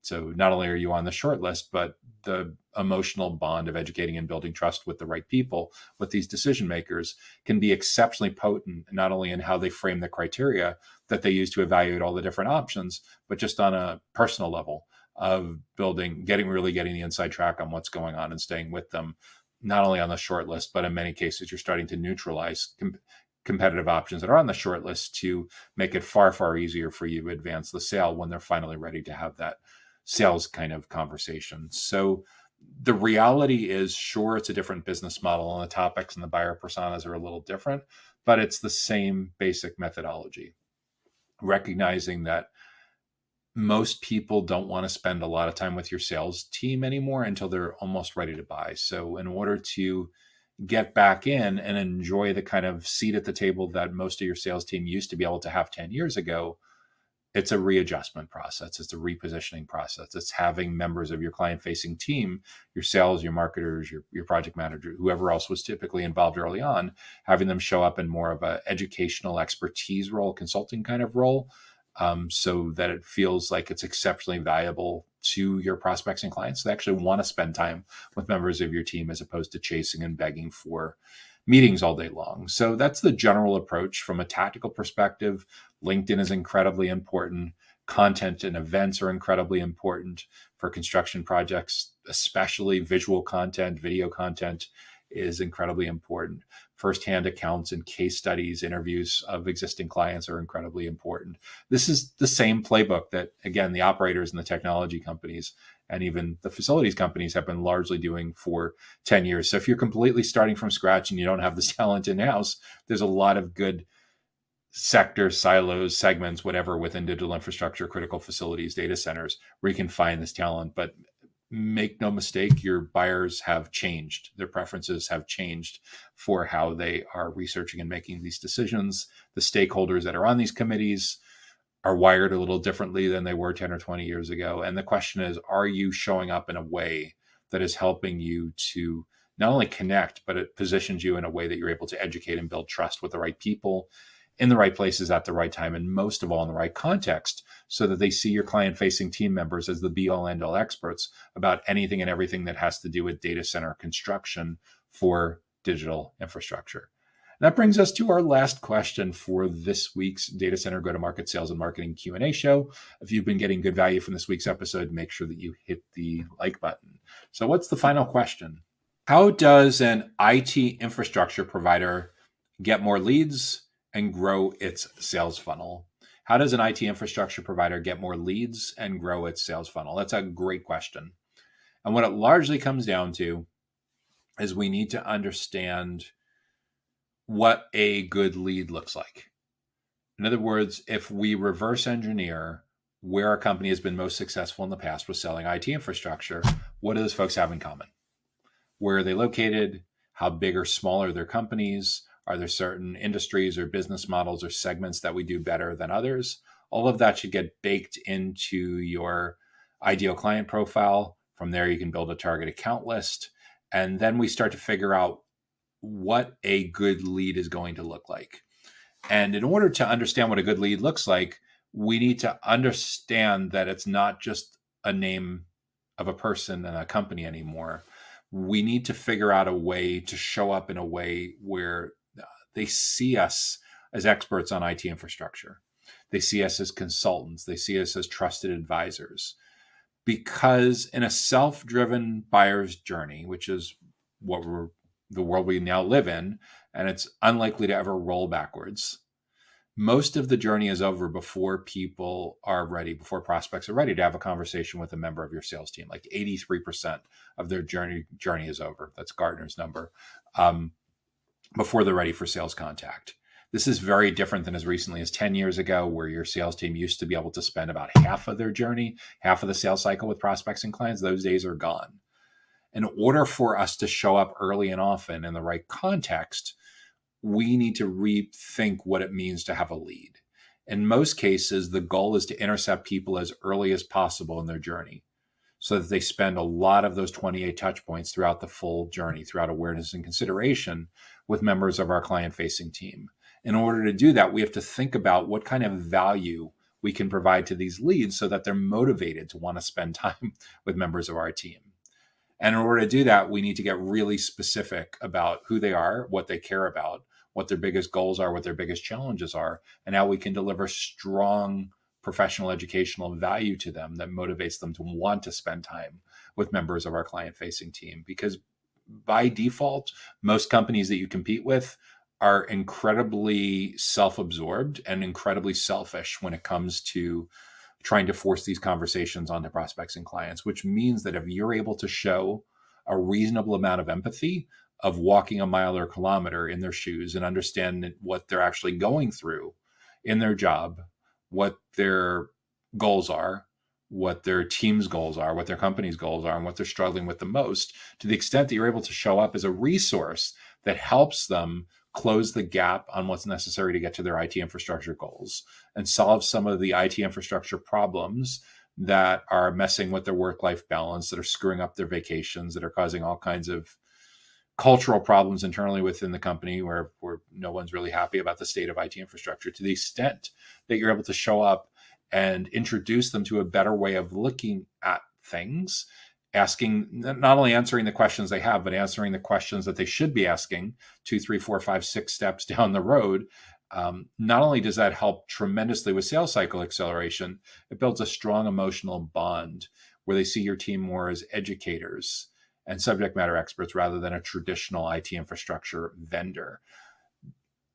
So not only are you on the short list, but the emotional bond of educating and building trust with the right people, with these decision makers, can be exceptionally potent, not only in how they frame the criteria that they use to evaluate all the different options, but just on a personal level of getting the inside track on what's going on and staying with them, not only on the short list, but in many cases, you're starting to neutralize competitive options that are on the short list to make it far, far easier for you to advance the sale when they're finally ready to have that sales kind of conversation. So the reality is, sure, it's a different business model, and the topics and the buyer personas are a little different, but it's the same basic methodology. Recognizing that most people don't want to spend a lot of time with your sales team anymore until they're almost ready to buy. So in order to get back in and enjoy the kind of seat at the table that most of your sales team used to be able to have 10 years ago, it's a readjustment process. It's a repositioning process. It's having members of your client-facing team, your sales, your marketers, your project manager, whoever else was typically involved early on, having them show up in more of an educational expertise role, consulting kind of role, so that it feels like it's exceptionally valuable to your prospects and clients. They actually want to spend time with members of your team as opposed to chasing and begging for meetings all day long. So that's the general approach. From a tactical perspective, LinkedIn is incredibly important. Content and events are incredibly important for construction projects, especially visual content, video content is incredibly important. Firsthand accounts and case studies, interviews of existing clients are incredibly important. This is the same playbook that, again, the operators and the technology companies and even the facilities companies have been largely doing for 10 years. So if you're completely starting from scratch and you don't have this talent in-house, there's a lot of good sectors, silos, segments, whatever within digital infrastructure, critical facilities, data centers, where you can find this talent. But make no mistake, your buyers have changed. Their preferences have changed for how they are researching and making these decisions. The stakeholders that are on these committees are wired a little differently than they were 10 or 20 years ago. And the question is, are you showing up in a way that is helping you to not only connect, but it positions you in a way that you're able to educate and build trust with the right people in the right places at the right time, and most of all in the right context, so that they see your client-facing team members as the be-all end-all experts about anything and everything that has to do with data center construction for digital infrastructure. And that brings us to our last question for this week's Data Center Go-to-Market Sales and Marketing Q&A show. If you've been getting good value from this week's episode, make sure that you hit the like button. So what's the final question? How does an IT infrastructure provider get more leads and grow its sales funnel? How does an IT infrastructure provider get more leads and grow its sales funnel? That's a great question. And what it largely comes down to is we need to understand what a good lead looks like. In other words, if we reverse engineer where our company has been most successful in the past with selling IT infrastructure, what do those folks have in common? Where are they located? How big or small are their companies? Are there certain industries or business models or segments that we do better than others? All of that should get baked into your ideal client profile. From there, you can build a target account list. And then we start to figure out what a good lead is going to look like. And in order to understand what a good lead looks like, we need to understand that it's not just a name of a person and a company anymore. We need to figure out a way to show up in a way where they see us as experts on IT infrastructure. They see us as consultants. They see us as trusted advisors. Because in a self-driven buyer's journey, which is the world we now live in, and it's unlikely to ever roll backwards, most of the journey is over before people are ready, before prospects are ready to have a conversation with a member of your sales team. Like 83% of their journey is over. That's Gartner's number. Before they're ready for sales contact. This is very different than as recently as 10 years ago, where your sales team used to be able to spend about half of their journey, half of the sales cycle with prospects and clients. Those days are gone. In order for us to show up early and often in the right context, we need to rethink what it means to have a lead. In most cases, the goal is to intercept people as early as possible in their journey, so that they spend a lot of those 28 touch points throughout the full journey, throughout awareness and consideration with members of our client-facing team. In order to do that, we have to think about what kind of value we can provide to these leads so that they're motivated to want to spend time with members of our team. And in order to do that, we need to get really specific about who they are, what they care about, what their biggest goals are, what their biggest challenges are, and how we can deliver strong professional educational value to them that motivates them to want to spend time with members of our client-facing team. Because by default, most companies that you compete with are incredibly self-absorbed and incredibly selfish when it comes to trying to force these conversations onto prospects and clients, which means that if you're able to show a reasonable amount of empathy, of walking a mile or a kilometer in their shoes and understand what they're actually going through in their job, what their goals are, what their team's goals are, what their company's goals are, and what they're struggling with the most, to the extent that you're able to show up as a resource that helps them close the gap on what's necessary to get to their IT infrastructure goals and solve some of the IT infrastructure problems that are messing with their work-life balance, that are screwing up their vacations, that are causing all kinds of cultural problems internally within the company where no one's really happy about the state of IT infrastructure. To the extent that you're able to show up and introduce them to a better way of looking at things, asking, not only answering the questions they have, but answering the questions that they should be asking 2, 3, 4, 5, 6 steps down the road. Not only does that help tremendously with sales cycle acceleration, it builds a strong emotional bond where they see your team more as educators and subject matter experts rather than a traditional IT infrastructure vendor.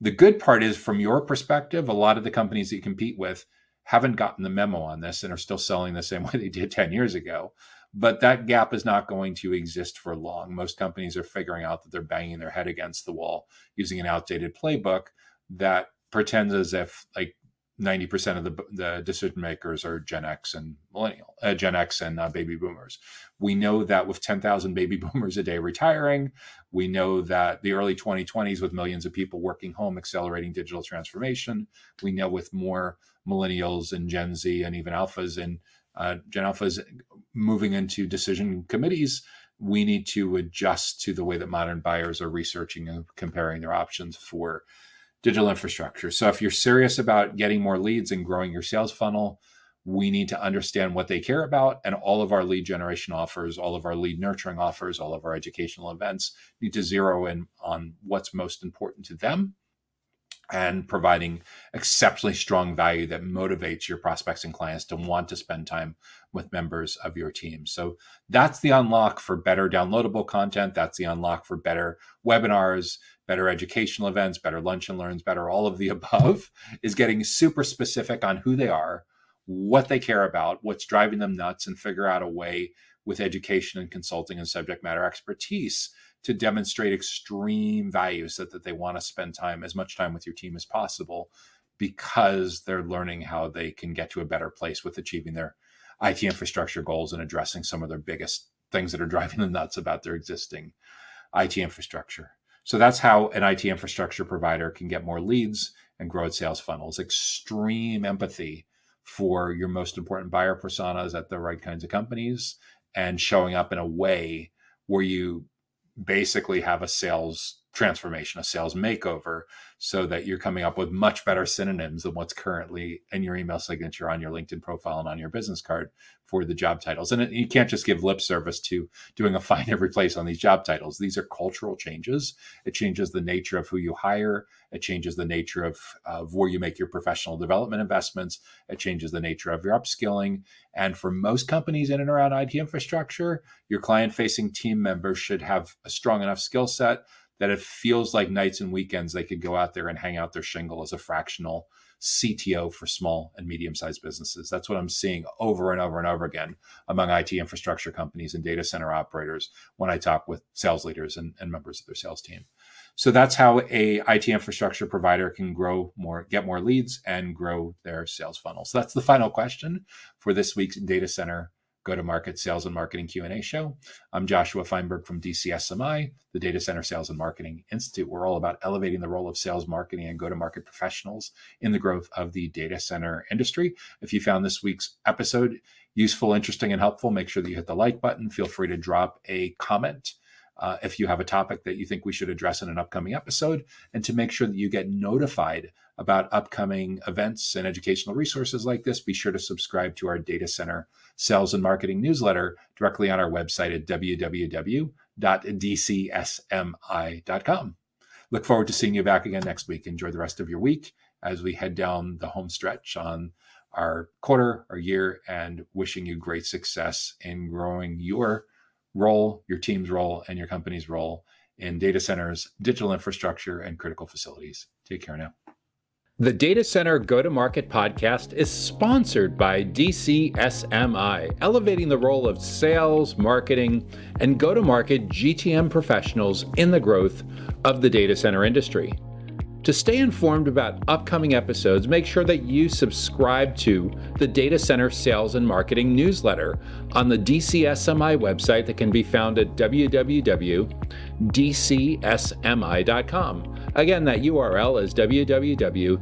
The good part is, from your perspective, a lot of the companies that you compete with haven't gotten the memo on this and are still selling the same way they did 10 years ago. But that gap is not going to exist for long. Most companies are figuring out that they're banging their head against the wall using an outdated playbook that pretends as if like 90% of the decision makers are Gen X and baby boomers. We know that with 10,000 baby boomers a day retiring, we know that the early 2020s with millions of people working home, accelerating digital transformation. We know with more millennials and Gen Z and even alphas and Gen Alphas moving into decision committees, we need to adjust to the way that modern buyers are researching and comparing their options for digital infrastructure. So if you're serious about getting more leads and growing your sales funnel, we need to understand what they care about. And all of our lead generation offers, all of our lead nurturing offers, all of our educational events need to zero in on what's most important to them and providing exceptionally strong value that motivates your prospects and clients to want to spend time with members of your team. So that's the unlock for better downloadable content. That's the unlock for better webinars, better educational events, better lunch and learns, better all of the above, is getting super specific on who they are, what they care about, what's driving them nuts, and figure out a way with education and consulting and subject matter expertise to demonstrate extreme value so that they want to spend as much time with your team as possible, because they're learning how they can get to a better place with achieving their IT infrastructure goals and addressing some of their biggest things that are driving them nuts about their existing IT infrastructure. So that's how an IT infrastructure provider can get more leads and grow its sales funnels. Extreme empathy for your most important buyer personas at the right kinds of companies, and showing up in a way where you basically have a sales transformation, a sales makeover, so that you're coming up with much better synonyms than what's currently in your email signature, on your LinkedIn profile, and on your business card for the job titles. And you can't just give lip service to doing a find every place on these job titles. These are cultural changes. It changes the nature of who you hire. It changes the nature of where you make your professional development investments. It changes the nature of your upskilling. And for most companies in and around IT infrastructure, your client-facing team members should have a strong enough skill set that it feels like nights and weekends they could go out there and hang out their shingle as a fractional CTO for small and medium-sized businesses. That's what I'm seeing over and over and over again among IT infrastructure companies and data center operators when I talk with sales leaders and members of their sales team. So that's how a IT infrastructure provider can get more leads and grow their sales funnel. So that's the final question for this week's Data Center Go-to-Market Sales and Marketing Q&A show. I'm Joshua Feinberg from DCSMI, the Data Center Sales and Marketing Institute. We're all about elevating the role of sales, marketing, and go-to-market professionals in the growth of the data center industry. If you found this week's episode useful, interesting, and helpful, make sure that you hit the like button. Feel free to drop a comment if you have a topic that you think we should address in an upcoming episode, and to make sure that you get notified about upcoming events and educational resources like this, be sure to subscribe to our Data Center Sales and Marketing newsletter directly on our website at www.dcsmi.com. Look forward to seeing you back again next week. Enjoy the rest of your week as we head down the home stretch on our quarter, our year, and wishing you great success in growing your role, your team's role, and your company's role in data centers, digital infrastructure, and critical facilities. Take care now. The Data Center Go-to-Market podcast is sponsored by DCSMI, elevating the role of sales, marketing, and go-to-market GTM professionals in the growth of the data center industry. To stay informed about upcoming episodes, make sure that you subscribe to the Data Center Sales and Marketing newsletter on the DCSMI website that can be found at www.dcsmi.com. Again, that URL is www.dcsmi.com.